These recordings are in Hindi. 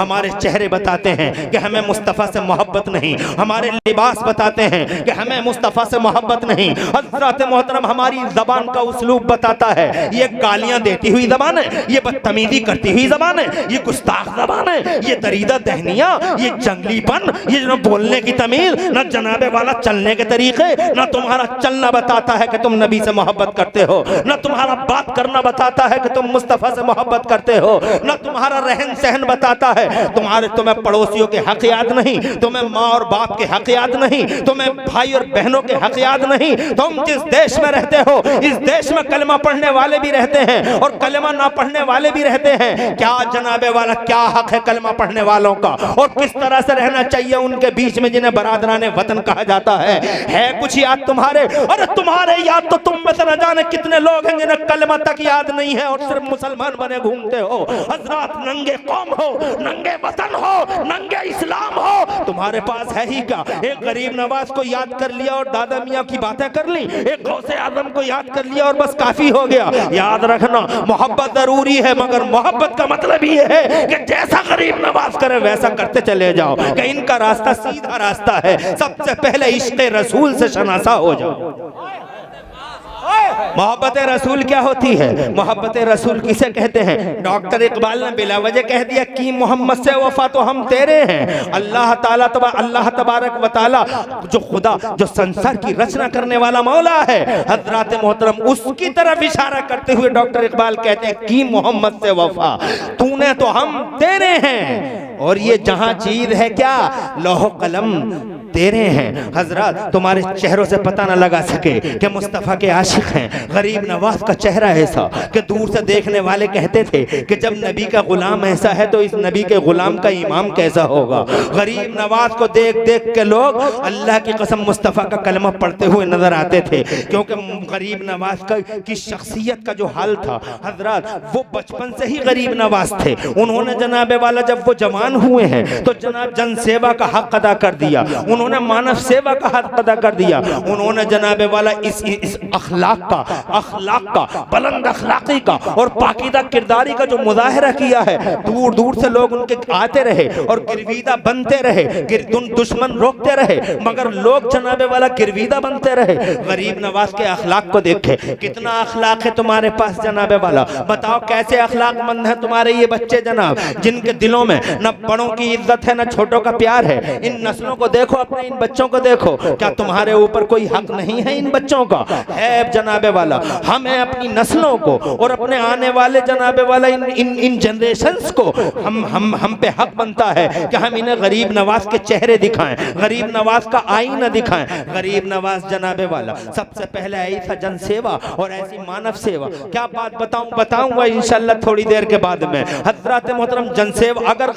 हमारे चेहरे बताते हैं कि हमें मुस्तफ़ा से मोहब्बत नहीं, हमारे लिबास बताते हैं कि हमें मुस्तफ़ा से मोहब्बत नहीं। हज़रत मोहतरम हमारी ज़बान का उसलूब बताता है, ये गालियां देती हुई ज़बान है, ये बदतमीजी करती हुई ज़बान है, ये गुस्ताख ज़बान है, ये दरीदा दहनिया, ये जंगलीपन, ये न बोलने की तमीज़, न जनाबे वाला चलने के तरीके, न तुम्हारा चलना बताता है कि तुम नबी से मोहब्बत करते हो, न तुम्हारा बात करना बताता है कि तुम मुस्तफ़ा से मोहब्बत करते हो, न तुम्हारा रहन सहन बताता है। तुम्हें पड़ोसियों के हक याद नहीं, तुम्हें माँ और बाप के हक याद नहीं, तुम्हें भाई और बहनों के हक याद नहीं। तुम जिस देश में रहते हो, इस देश में कलमा पढ़ने वाले भी रहते हैं और कलमा ना पढ़ने वाले भी रहते हैं। क्या जनाबे वाला, क्या हक है कलमा पढ़ने वालों का, और किस तरह से रहना चाहिए उनके बीच में जिन्हें बरादराने वतन कहा जाता है कुछ याद तुम्हारे? अरे तुम्हारे याद तो तुम में से न जाने कितने लोग हैं जिन्हें कलमा तक याद नहीं है और सिर्फ मुसलमान बने घूमते हो। हजरत नंगे कौम हो, नंगे वतन हो, नंगे इस्लाम हो, तुम्हारे पास है ही क्या? एक गरीब नवाज को याद कर लिया और दादा मियाँ की बातें कर ली, एक गौसे आजम को याद कर लिया और बस काफी हो गया। याद रखना, मोहब्बत जरूरी है, मगर मोहब्बत का मतलब ये है कि जैसा गरीब नवाज करे वैसा करते चले जाओ, कि इनका रास्ता सीधा रास्ता है। सबसे पहले इश्क़ रसूल से शनासा हो जाओ। मोहब्बत रसूल क्या होती है? मोहब्बत रसूल किसे कहते हैं? डॉक्टर इकबाल ने बिला वजह कह दिया कि मोहम्मद से वफा तो हम तेरे हैं। अल्लाह तबारक व तआला जो खुदा, जो संसार की रचना करने वाला मौला है, हजरत मोहतरम उसकी तरफ इशारा करते हुए डॉक्टर इकबाल कहते हैं कि मोहम्मद से वफा तूने तो हम तेरे हैं, और ये जहां चीज है क्या, लौह कलम तेरे हैं। हजरत तुम्हारे चेहरों से पता ना लगा सके कि मुस्तफ़ा के आशिक हैं। गरीब नवाज का चेहरा ऐसा कि दूर से देखने वाले कहते थे कि जब नबी का गुलाम ऐसा है तो इस नबी के गुलाम का इमाम कैसा होगा। गरीब नवाज को देख देख के लोग अल्लाह की कसम मुस्तफ़ा का कलमा पढ़ते हुए नजर आते थे, क्योंकि गरीब नवाज की शख्सियत का जो हाल था हजरत, वो बचपन से ही गरीब नवाज थे। उन्होंने जनाबे वाला जब वो जवान हुए हैं तो जनाब जन सेवा का हक अदा कर दिया, उन्होंने मानव सेवा का हक अदा कर दिया, उन्होंने जनाबे वाला इस अखलाक का बुलंद अखलाकी का और पाकीदा किरदारी का जो मुजाहरा किया है, दूर दूर से लोग उनके आते रहे और गिरवीदा बनते रहे, दुश्मन रोकते रहे मगर लोग जनाबे वाला गिरवीदा बनते रहे। गरीब नवाज के अखलाक को देखे, कितना अखलाक है तुम्हारे पास जनाबे वाला, बताओ कैसे अखलाकमंद है तुम्हारे ये बच्चे जनाब, जिनके दिलों में न बड़ों की इज्जत है न छोटों का प्यार है। इन नस्लों को देखो, अपने इन बच्चों को देखो, क्या तुम्हारे ऊपर कोई हक नहीं है इन बच्चों का? है जनाबे वाला, हमें अपनी नस्लों को और अपने आने वाले जनाबे वाला इन जनरेशंस को हम पे हक बनता है कि हम इन्हें गरीब नवाज के चेहरे दिखाएं, गरीब नवाज का आईना दिखाएं। गरीब नवाज जनाबे वाला सबसे पहले ऐसा जन सेवा और ऐसी मानव सेवा, क्या बात बताऊंगा इंशाल्लाह थोड़ी देर के बाद में। हजरत मोहतरम जन सेवा, अगर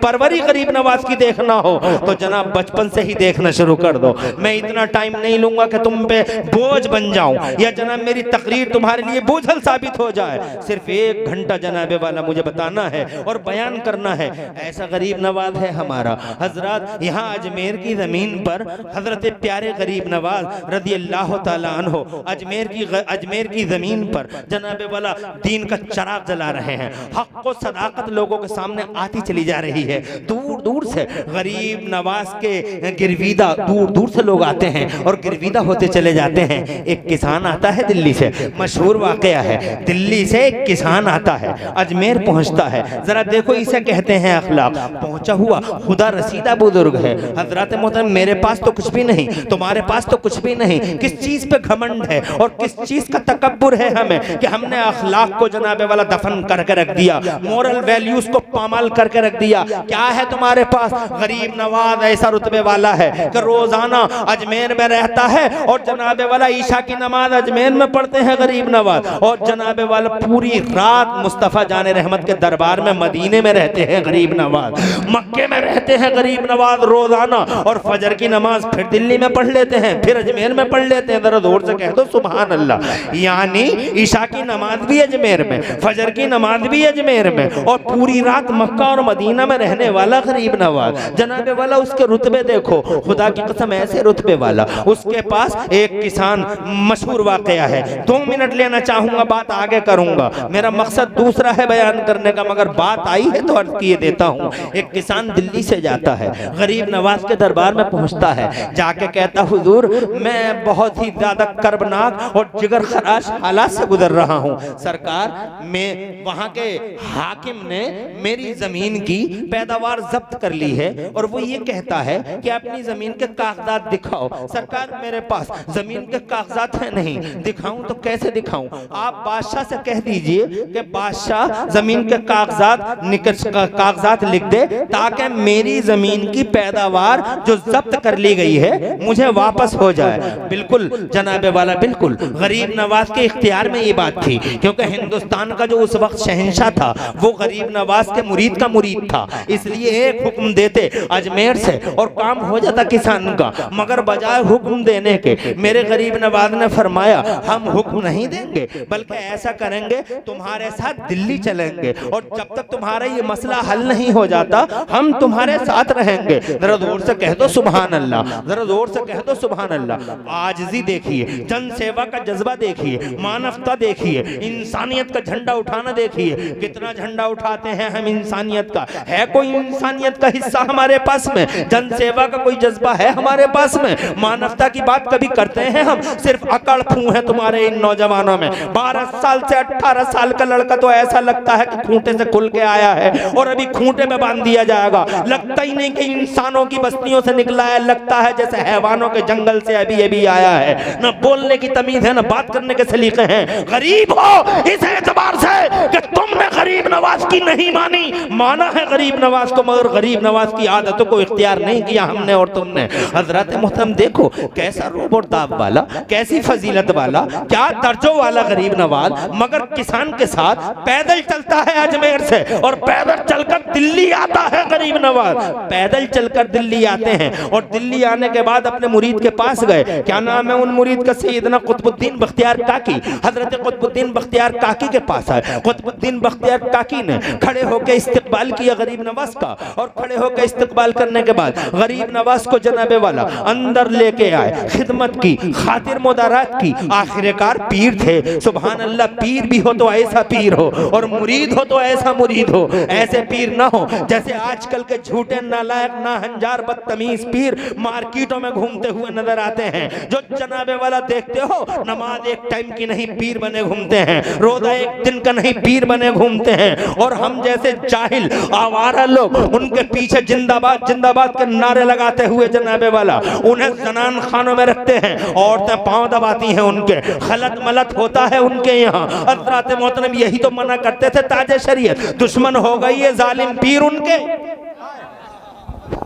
परवरी गरीब नवाज की देखना हो तो जनाब बचपन से ही देखना शुरू कर दो। मैं इतना टाइम नहीं लूंगा कि तुम पे बोझ बन जाऊं या जनाब मेरी तकरीर तुम्हारे लिए बोझल साबित हो जाए। सिर्फ 1 घंटा जनाबे वाला मुझे बताना है और बयान करना है। ऐसा गरीब नवाज है हमारा। हजरत यहाँ अजमेर की जमीन पर हजरत प्यारे गरीब नवाज रज़ी अल्लाह ताला अन्हो अजमेर की जमीन पर जनाबे वाला दीन का चराग जला रहे हैं। हक को सदाकत लोगों के सामने आती चली जा रही है। दूर दूर से गरीब नवाज के गिरवीदा, दूर दूर से लोग आते हैं और गिरवीदा होते चले जाते हैं। एक किसान आता है दिल्ली से, मशहूर वाकया है, दिल्ली से एक किसान आता है, अजमेर पहुंचता है। जरा देखो इसे कहते हैं अखलाक। पहुंचा हुआ खुदा रसीदा बुजुर्ग है। हजरत मोहतरम मेरे पास तो कुछ भी नहीं, तुम्हारे पास तो कुछ भी नहीं, किस चीज पे घमंड है और किस चीज का तकब्बुर है हमें कि हमने अखलाक को जनाबे वाला दफन करके रख दिया, मोरल वैल्यूज को पामाल करके रख दिया। क्या है तुम्हारे पास? गरीब नवाज ऐसा रुतबे वाला है कि रोजाना अजमेर में रहता है और जनाबे वाला ईशा की नमाज अजमेर में पढ़ते हैं गरीब नवाज, और जनाबे वाला पूरी रात मुस्तफ़ा जाने रहमत के दरबार में मदीने में रहते हैं गरीब नवाज, मक्के में रहते हैं गरीब नवाज रोजाना, और फजर की नमाज फिर दिल्ली में पढ़ लेते हैं, फिर अजमेर में पढ़ लेते हैं। जरा जोर से कह दो सुभान अल्लाह। यानी ईशा की नमाज भी अजमेर में, फजर की नमाज भी अजमेर में, और पूरी रात मक्का और मदीना में रहने वाला गरीब नवाज। जनाबे वाला उसके रुतबे देखो, देखो खुदा की कसम ऐसे रुतबे वाला, उसके पास एक किसान, मशहूर वाकया है, 2 मिनट लेना चाहूंगा, बात आगे करूंगा, मेरा मकसद दूसरा है बयान करने का, मगर बात आई है तो अर्ज किए देता हूँ। एक किसान दिल्ली से जाता है, गरीब नवाज के दरबार में पहुंचता है, जाके कहता हुजूर मैं बहुत ही ज्यादा कर्बनाक और जिगर खराश हालात से गुजर रहा हूँ, सरकार मैं वहां के हाकिम ने मेरी जमीन की पैदावार जब्त कर ली है और वो ये कहता है कि अपनी जमीन के कागजात दिखाओ। सरकार मेरे पास जमीन के कागजात है नहीं, दिखाऊं तो कैसे दिखाऊं? आप बादशाह से कह दीजिए कि बादशाह जमीन के कागजात लिख दे ताकि मेरी जमीन की पैदावार जो जब्त कर ली गई है मुझे वापस हो जाए। बिल्कुल जनाबे वाला, बिल्कुल गरीब नवाज के इख्तियार में ये बात थी, क्योंकि हिंदुस्तान का जो उस वक्त शहंशाह था वो गरीब नवाज के मुरीद का मुरीद था, इसलिए एक हुक्म देते अजमेर से और काम हो जाता किसान का। मगर बजाय हुक्म देने के मेरे गरीब नवाज ने फरमाया हम हुक्म नहीं देंगे, बल्कि ऐसा करेंगे तुम्हारे साथ दिल्ली चलेंगे और जब तक तुम्हारा ये मसला हल नहीं हो जाता हम तुम्हारे साथ रहेंगे। जरा जोर से कह दो सुभान अल्लाह, जरा जोर से कह दो सुभान अल्लाह। आजिज़ी देखिए, जन सेवा का जज्बा देखिए, मानवता देखिए, इंसानियत का झंडा उठाना देखिए, कितना झंडा उठाते हैं हम इंसानियत का। है कोई इंसानियत का हिस्सा हमारे पास में? जन सेवा का कोई जज्बा है हमारे पास में? मानवता की बात कभी करते हैं हम? सिर्फ अकड़ फू है तुम्हारे इन नौजवानों में। 12 साल से 18 साल का लड़का तो ऐसा लगता है कि खूंटे से खुल के आया है और अभी खूंटे में बांध दिया जाएगा। लगता ही नहीं कि इंसानों की बस्तियों से निकला है, लगता है जैसे हैवानों के जंगल से अभी अभी आया है। न बोलने की तमीज है, न बात करने के सलीके हैं। गरीब हो इस एतबार से कि तुमने गरीब नवाज की नहीं मानी, माना है गरीब नवाज को, मगर गरीब नवाज की आदतों को इख्तियार नहीं किया हमने और तुमने। हजरत मोहतरम देखो कैसा रोब और दाब वाला, कैसी फजीलत वाला, क्या दर्जों वाला गरीब नवाज, मगर किसान के साथ पैदल चलता है अजमेर से और पैदल चलकर दिल्ली आता है गरीब नवाज। पैदल चलकर दिल्ली आते हैं और दिल्ली आने के बाद अपने मुरीद के पास गए। क्या नाम है उन मुरीद का? सैयदना कुतुबुद्दीन बख्तियार काकी। हजरत कुतुबुद्दीन बख्तियार काकी के पास आए। कुतुबुद्दीन बख्तियार काकी ने खड़े होकर इस्तकबाल किया गरीब नवाज का और खड़े होकर इस्तकबाल करने के बाद गरीब नवाज को जनाबे वाला अंदर लेके आए, खिदमत की, खातिर मुदारात की। आखिरकार पीर थे, सुभान अल्लाह, पीर भी हो तो ऐसा पीर हो और मुरीद हो तो ऐसा मुरीद हो। ऐसे पीर ना हो जैसे आजकल के झूठे नालायक नाहंजार बदतमीज पीर मार्केटों में घूमते हुए नजर आते हैं। जो जनाबे वाला देखते हो नमाज एक टाइम की नहीं पीर बने घूमते हैं, रोजा एक दिन का नहीं पीर बने घूमते हैं। और हम जैसे जाहिल आवारा लोग उनके पीछे जिंदाबाद जिंदाबाद के नारे लगाते हुए जनाबे वाला उन्हें जनान खानों में रखते हैं। औरतें पांव दबाती हैं उनके, खलत मलत होता है उनके यहाँ। हज़रात मोहतरम यही तो मना करते थे ताजे शरीयत, दुश्मन हो गई है जालिम पीर उनके।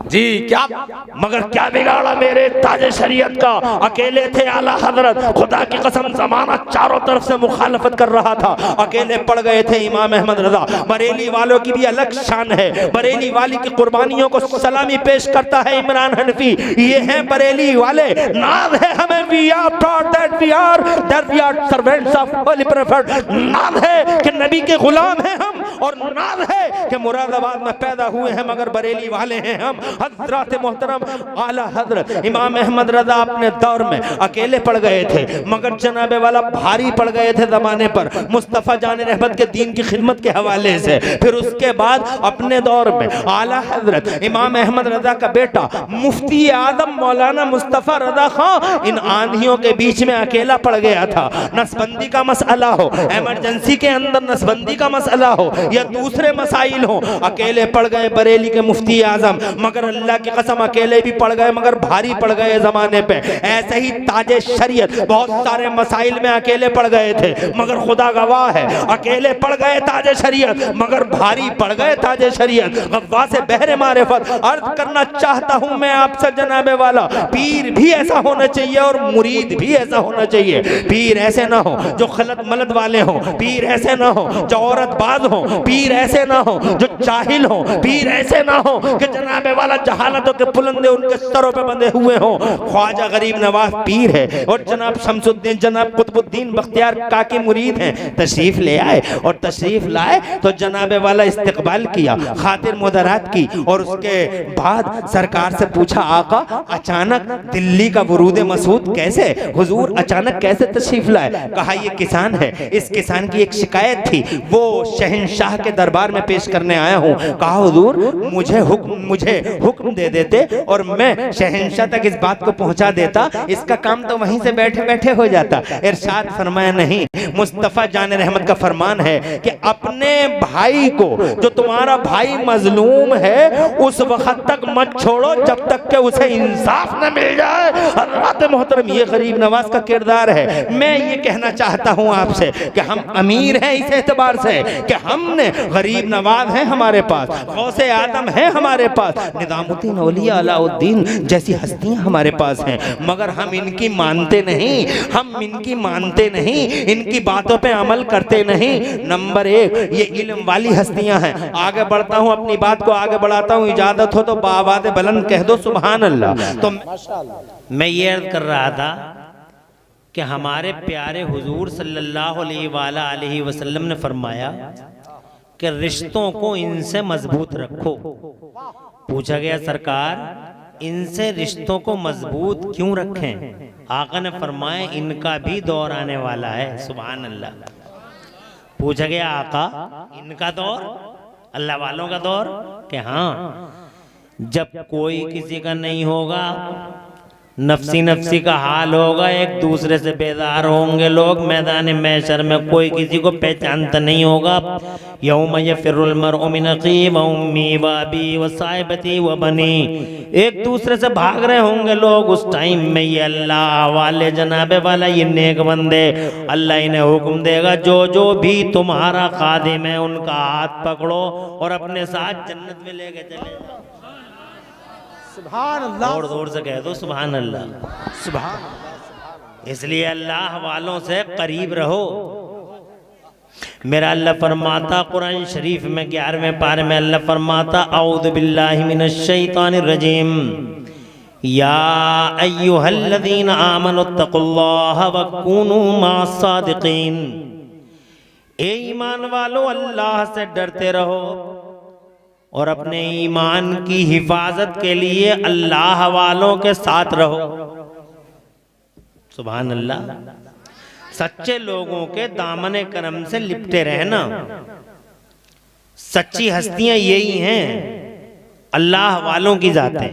जी क्या, मगर क्या बिगाड़ा मेरे ताजे शरीयत का? अकेले थे आला हजरत, खुदा की कसम जमाना चारों तरफ से मुखालफत कर रहा था, अकेले पड़ गए थे इमाम अहमद रजा। बरेली वालों की भी अलग शान है, बरेली वाली की कुर्बानियों को सलामी पेश करता है इमरान हनफी। ये हैं बरेली वाले, नाज है हमें, we are proud that we are servants of holy prophet. नाज है कि नबी के गुलाम हैं हम और नाज है कि मुरादाबाद में पैदा हुए हैं मगर बरेली वाले हैं हम। हज़रत मोहतरम आला हज़रत इमाम अहमद रज़ा अपने दौर में अकेले पड़ गए थे, मगर जनाबे वाला भारी पड़ गए थे ज़माने पर मुस्तफ़ा जान रहमत के दीन की खिदमत के हवाले से। फिर उसके बाद अपने दौर में आला हज़रत इमाम अहमद रज़ा का बेटा मुफ्ती आज़म मौलाना मुस्तफ़ा रज़ा खां इन आंधियों के बीच में अकेला पड़ गया था। नसबंदी का मसला हो, एमरजेंसी के अंदर नसबंदी का मसला हो या दूसरे मसाइल हो, अकेले पड़ गए बरेली के मुफ्ती आज़म। मगर अल्लाह की कसम अकेले भी पड़ गए मगर भारी पड़ गए जमाने पे। ऐसे ही ताजे शरीयत बहुत सारे मसाइल में अकेले पड़ गए थे मगर खुदा गवाह है अकेले पड़ गए ताजे शरीयत मगर भारी पड़ गए ताजे शरीयत। गव्वा से बहरे मारिफत अर्ज करना चाहता हूं मैं आपसे जनाबे वाला, पीर भी ऐसा होना चाहिए और मुरीद भी ऐसा होना चाहिए। पीर ऐसे ना हो जो खलत मलत वाले हो, पीर ऐसे ना हो जो औरत बाज हो पीर ऐसे ना हो जो जाहिल हो, पीर ऐसे ना हो कि जनाबे वाला जहालतों के पुलंदे उनके सरों पे बंधे हुए हों। ख्वाजा गरीब नवाज पीर है और जनाब शमसुद्दीन जनाब कुतुबुद्दीन बख्तियार काकी मुरीद हैं। तशरीफ ले आए और तशरीफ लाए तो जनाबे वाला इस्तकबाल किया, खातिर मुदरात की और उसके बाद सरकार से पूछा, आका अचानक दिल्ली का वरूद मसूद कैसे, हुजूर अचानक कैसे तशरीफ लाए? कहा ये किसान है, इस किसान की एक शिकायत थी, वो शहंशाह के दरबार में पेश करने आया हूँ। कहा हुजूर मुझे हुक्म दे देते और मैं शहंशाह तक इस बात को पहुंचा देता, इसका काम तो वहीं से बैठे बैठे हो जाता। इरशाद फरमाया, नहीं, मुस्तफा जान रहमत का फरमान है कि अपने भाई को, जो तुम्हारा भाई मजलूम है, उस वक्त तक मत छोड़ो जब तक कि उसे इंसाफ न मिल जाए। हज़रात मोहतरम, ये गरीब नवाज का किरदार है। मैं ये कहना चाहता हूँ आपसे कि हम अमीर हैं इस एतबार से कि हमने गरीब नवाज हैं हमारे पास, गौसे आदम है हमारे पास, निजामुद्दीन औलिया अलाउद्दीन जैसी हस्तियां हमारे पास हैं, मगर हम इनकी मानते नहीं, हम इनकी मानते नहीं, इनकी बातों पे अमल करते नहीं। नंबर एक, ये इल्म वाली हस्तियां हैं। आगे बढ़ता हूँ, अपनी बात को आगे बढ़ाता हूँ, इजाजत हो तो बावाज़े बुलंद कह दो सुभान अल्लाह। तो मैं ये अर्ज कर रहा था कि हमारे प्यारे हुजूर सल्लल्लाहु अलैहि वसल्लम ने फरमाया कि रिश्तों को इनसे मजबूत रखो। पूछा गया, सरकार इनसे रिश्तों को मजबूत क्यों रखें? आका ने फरमाया, इनका भी दौर आने वाला है। सुभान अल्लाह। पूछा गया, आका इनका दौर, अल्लाह वालों का दौर? कि हाँ, जब कोई किसी का नहीं होगा, नफसी नफसी का हाल होगा, एक दूसरे से बेदार होंगे लोग, मैदान महशर में कोई किसी को पहचानता नहीं होगा। यौम यफिरुल मरउ मिन अखीही व उम्मी व अबी व साहिबती व बनी, एक दूसरे से भाग रहे होंगे लोग। उस टाइम में ये अल्लाह वाले जनाबे वाला, ये नेक बंदे, अल्लाह इन्हें हुक्म देगा, जो जो भी तुम्हारा खादिम है उनका हाथ पकड़ो और अपने साथ जन्नत में लेके चले जाओ। सुभान अल्लाह, जोर जोर से कह दो सुभान अल्लाह। सुभान। इसलिए अल्लाह वालों से करीब रहो। मेरा अल्लाह फरमाता कुरान शरीफ में 11वें पारे में अल्लाह फरमाता, औज़ु बिल्लाहि मिनश शैतानिर रजीम, या अय्युहल्लज़ीना आमनुत्तकुल्लाह व कूनू मास सादिकीन। ए ईमान वालो, अल्लाह से डरते रहो और अपने ईमान की हिफाजत के लिए अल्लाह वालों के साथ रहो। सुभान अल्लाह। सच्चे लोगों के दामने करम से लिपटे रहना। सच्ची हस्तियां यही हैं, अल्लाह वालों की जातें,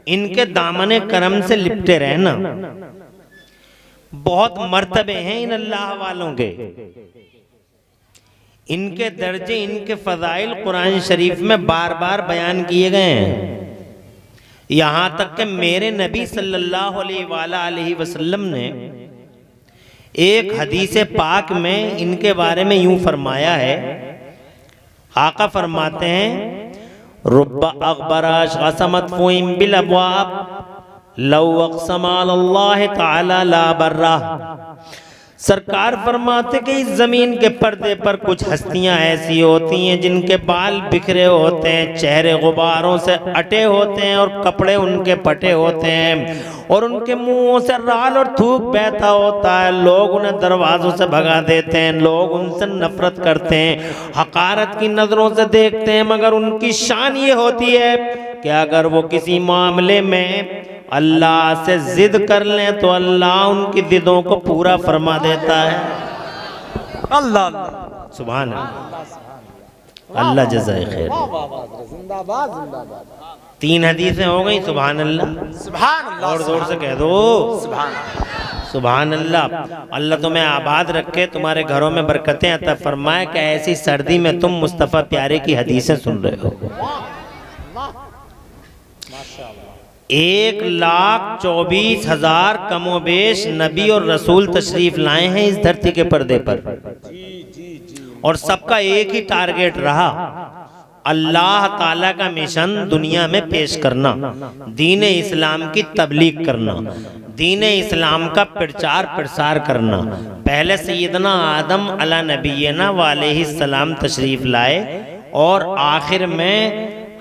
इनके दामने करम से लिपटे रहना। बहुत मर्तबे हैं इन अल्लाह वालों के, इनके दर्जे, इनके फजाइल कुरान शरीफ में बार बार बयान किए गए हैं। यहाँ तक कि मेरे नबी सल्लल्लाहु अलैहि वसल्लम ने एक हदीस पाक में इनके बारे में यूं फरमाया है। आका फरमाते हैं, रुब्बा अखबराश असमत फुइम बिल अबवाब लौ अक़समा अल्लाह तआला ला बर्रा। सरकार फरमाते कि इस जमीन के पर्दे पर कुछ हस्तियां ऐसी होती हैं जिनके बाल बिखरे होते हैं, चेहरे गुबारों से अटे होते हैं और कपड़े उनके फटे होते हैं और उनके मुंहों से राल और थूक बहता होता है। लोग उन्हें दरवाजों से भगा देते हैं, लोग उनसे नफरत करते हैं, हकारत की नजरों से देखते हैं, मगर उनकी शान ये होती है कि अगर वो किसी मामले में अल्लाह से जिद कर लें तो अल्लाह उनकी जिदों को पूरा फरमा देता है। अल्लाह सुभान अल्लाह, अल्लाह जज़ाए खैर। जिंदाबाद जिंदाबाद। 3 हदीसें हो गई। सुभान अल्लाह, सुभान अल्लाह, और जोर से कह दो सुभान अल्लाह। अल्लाह तुम्हें आबाद रखे, तुम्हारे घरों में बरकतें अता फरमाए कि ऐसी सर्दी में तुम मुस्तफ़ा प्यारे की हदीसें सुन रहे हो। 1,24,000 कमोबेश नबी और रसूल तशरीफ लाए हैं इस धरती के पर्दे पर, और सबका एक ही टारगेट रहा, अल्लाह ताला का मिशन दुनिया में पेश करना, दीन इस्लाम की तबलीग करना। दीन इस्लाम का प्रचार प्रसार करना। पहले सैयदना आदम अला नबीना वालैहिस्सलाम तशरीफ़ लाए और आखिर में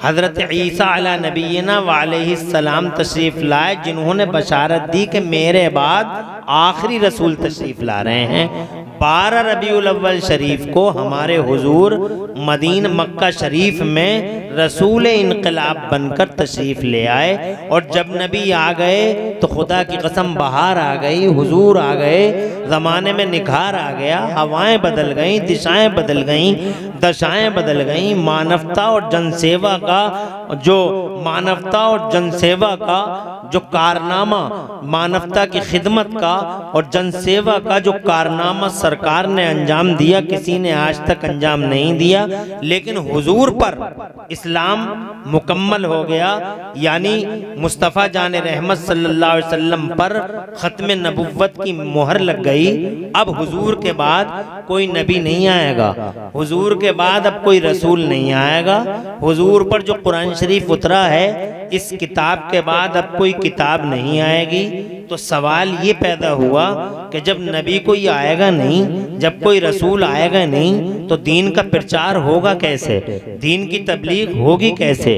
हज़रत ईसा अला नबीना वालैहिस्सलाम तशरीफ़ लाए, जिन्होंने बशारत दी कि मेरे बाद आखिरी रसूल तशरीफ़ ला रहे हैं। 12 रबीउल अव्वल शरीफ को हमारे हुजूर मदीना मक्का शरीफ में रसूल इनकलाब बनकर तशरीफ़ ले आए। और जब नबी आ गए तो खुदा की कसम बहार आ गई, हुजूर आ गए, ज़माने में निखार आ गया, हवाएं बदल गईं, दिशाएं बदल गईं, दशाएं बदल गईं। मानवता और जनसेवा का जो कारनामा, मानवता की खिदमत का और जनसेवा का जो कारनामा सरकार ने अंजाम दिया, किसी ने आज तक अंजाम नहीं दिया। लेकिन हुजूर पर इस्लाम मुकम्मल हो गया, यानी मुस्तफ़ा जान रहमत सल्लल्लाहु अलैहि वसल्लम पर ख़त्म नबुव्वत की मोहर लग गई। अब हुजूर के बाद कोई नबी नहीं आएगा, हुजूर के बाद अब कोई रसूल नहीं आएगा। हुजूर पर जो कुरान शरीफ उतरा है, इस किताब के बाद अब कोई किताब नहीं आएगी। तो सवाल ये पैदा हुआ कि जब नबी कोई आएगा नहीं, जब कोई रसूल आएगा नहीं, तो दीन का प्रचार होगा कैसे, दीन की तबलीग होगी कैसे,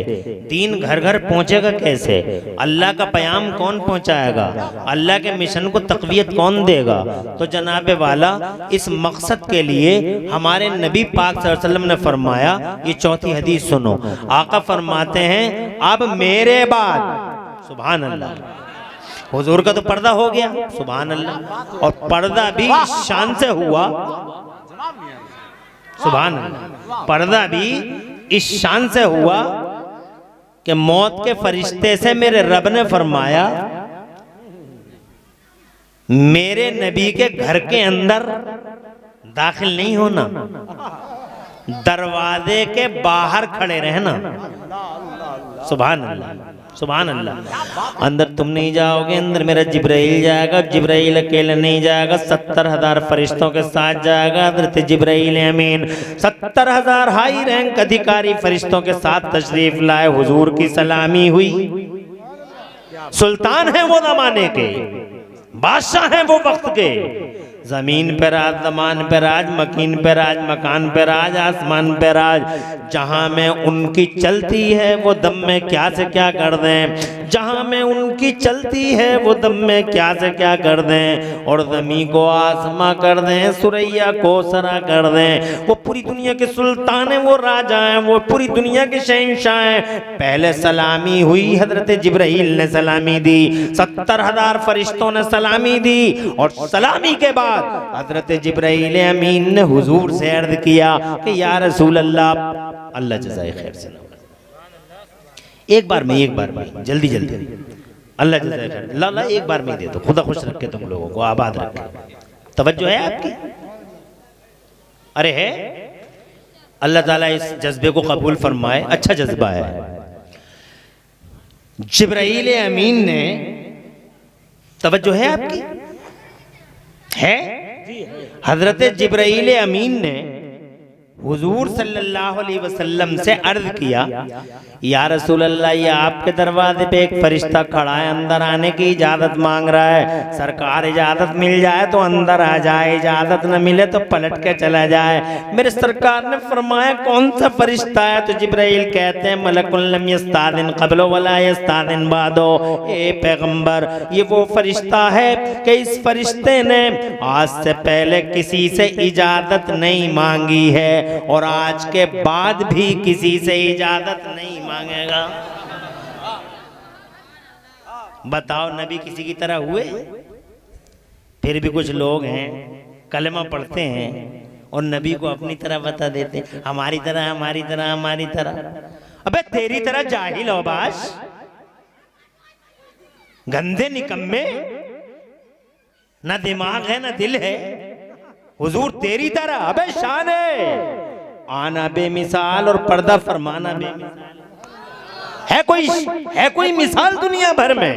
दीन घर घर पहुंचेगा कैसे, अल्लाह का पैगाम कौन पहुंचाएगा, अल्लाह के मिशन को तक़वियत कौन देगा। तो जनाब वाला, इस मकसद के लिए हमारे नबी पाक सल्लल्लाहु अलैहि वसल्लम ने फरमाया, ये चौथी हदीस सुनो। आका फरमाते हैं, अब मेरे बाद, सुभान अल्लाह, हुजूर का तो पर्दा हो गया, सुभान अल्लाह, और पर्दा भी इस शान से हुआ, सुभान अल्लाह, पर्दा भी इस शान से हुआ कि मौत के फरिश्ते से मेरे रब ने फरमाया, मेरे नबी के घर के अंदर दाखिल नहीं होना, दरवाजे के बाहर खड़े रहना। सुभान अल्लाह, सुभान अल्लाह। अंदर तुम नहीं जाओगे, अंदर मेरा जिब्राइल जाएगा। जिब्राइल अकेले नहीं जाएगा, 70,000 फरिश्तों के साथ जाएगा। हज़रत जिब्राइल अमीन 70,000 हाई रैंक अधिकारी फरिश्तों के साथ तशरीफ लाए। हुजूर की सलामी हुई। सुल्तान है वो जमाने के, बादशाह हैं वो वक्त के। जमीन पे राज, जमान पे राज, मकीन पे राज, मकान पे राज, आसमान पे राज। जहां में उनकी चलती है वो दम में क्या से क्या कर दें, जहां में उनकी चलती है वो दम में क्या से क्या कर दें। और ज़मीं को आसमां कर दें, सुरैया को सरा कर दें। वो पूरी दुनिया के सुल्तान हैं, वो राजा हैं, वो पूरी दुनिया के शहंशाह हैं। पहले सलामी हुई, हजरत जिब्राइल ने सलामी दी, 70,000 फरिश्तों ने सलामी दी। और सलामी के बाद हजरत जिब्राइल अमीन ने हुजूर से अर्ज किया कि या रसूल अल्लाह, अल्लाह जज़ाए खैर से, एक बार में जल्दी अल्लाह जज़ाए खैर, ला एक बार में दे दो, खुदा खुश रखे, तुम लोगों को आबाद रखे। तवज्जो है आपकी? अरे है, अल्लाह ताला इस जज्बे को कबूल फरमाए। अच्छा जज्बा है। जिब्राइल अमीन ने, तवज्जो है आपकी? है हजरत जिब्राइल अमीन ने हुजूर सल्लल्लाहु अलैहि वसल्लम से अर्ज किया, या रसूल अल्लाह, ये आपके दरवाजे पे एक फरिश्ता खड़ा है, अंदर आने की इजाजत मांग रहा है। सरकार इजाजत मिल जाए तो अंदर आ जाए, इजाजत न मिले तो पलट के चला जाए। मेरे सरकार ने फरमाया, कौन सा फरिश्ता है? तो जिब्राइल कहते हैं, मलकुल लम यस्तादिन क़ब्लो वला यस्तादिन बादो। ए पैगंबर, ये वो फरिश्ता है कि इस फरिश्ते ने आज से पहले किसी से इजाजत नहीं मांगी है और आज के बाद भी किसी से इजाजत नहीं मांगेगा। बताओ, नबी किसी की तरह हुए? फिर भी कुछ लोग हैं कलमा पढ़ते हैं और नबी को अपनी तरह बता देते हैं, हमारी तरह, हमारी तरह, हमारी तरह। अबे तेरी तरह जाहिल हो बाश, गंदे निकम्मे, ना दिमाग है ना दिल है। हुजूर तेरी तरह, अबे शान है, आना बेमिसाल और पर्दा फरमाना बेमिसाल। है कोई मिसाल दुनिया भर में?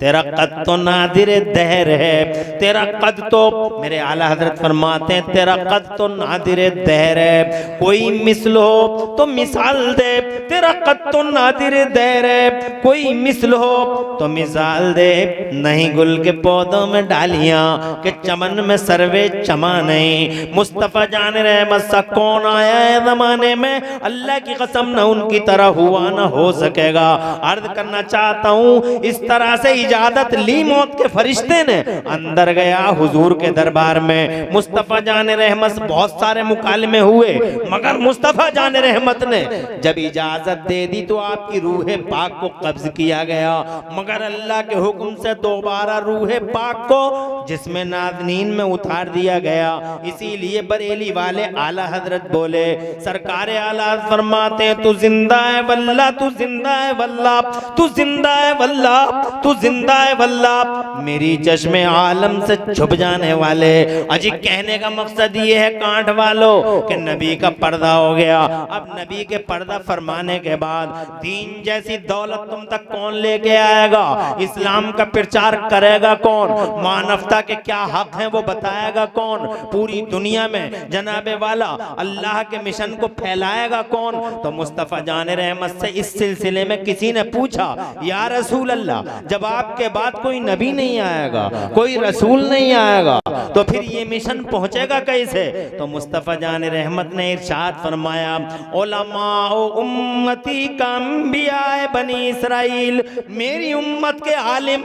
तेरा कद तो नादिर दहर है, तेरा कद तो, मेरे आला हजरत फरमाते हैं, तेरा कद तो नादिर दहर है, कोई मिसल हो तो मिसाल दे, तेरा कद तो नादिर दहर है, कोई मिसल हो तो मिसाल दे, नहीं गुल के पौधों में डालियां कि चमन में सर्वे चमा नहीं। मुस्तफ़ा जान रहमत सा कौन आया है जमाने में, अल्लाह की कसम न उनकी तरह हुआ न हो सकेगा। अर्ज करना चाहता हूँ, इस तरह से इजाजत ली मौत के फरिश्ते ने, अंदर गया हुजूर के दरबार में। मुस्तफ़ा जान रहमत बहुत सारे मुकालमे हुए, मगर मुस्तफ़ा जान रहमत ने जब इजाजत दे दी तो आपकी रूह पाक को कब्ज किया गया, मगर अल्लाह के हुक्म से दोबारा रूह पाक को जिसमें नाज़नीन में उतार दिया गया। इसीलिए बरेली वाले आला हजरत बोले, सरकार आला फरमाते हैं, तू जिंदा है वल्लाह, तू जिंदा है वल्लाह, तू जिंदा है वल्लाह, तू जिंदा है वल्लाह, मेरी चश्मे आलम से छुप जाने वाले। अजी कहने का मकसद ये है कांट वालों कि नबी का पर्दा हो गया। अब नबी के पर्दा फरमाने के बाद दीन जैसी दौलत तुम तक कौन लेके आएगा? इस्लाम का प्रचार करेगा कौन? मानवता के क्या हक हैं वो बताएगा कौन? पूरी दुनिया में जनाबे वाला अल्लाह के मिशन को फैलाएगा कौन? तो मुस्तफ़ा जान रहमत से इस सिलसिले में किसी ने पूछा, या रसूल अल्लाह, जब आपके बाद कोई नबी नहीं आएगा, कोई रसूल नहीं आएगा, तो फिर ये मिशन पहुंचेगा कैसे? तो मुस्तफ़ा जान रहमत ने इरशाद फरमाया, उलमा उम्मती का अंबिया बनी इसराइल, मेरी उम्मत के आलिम,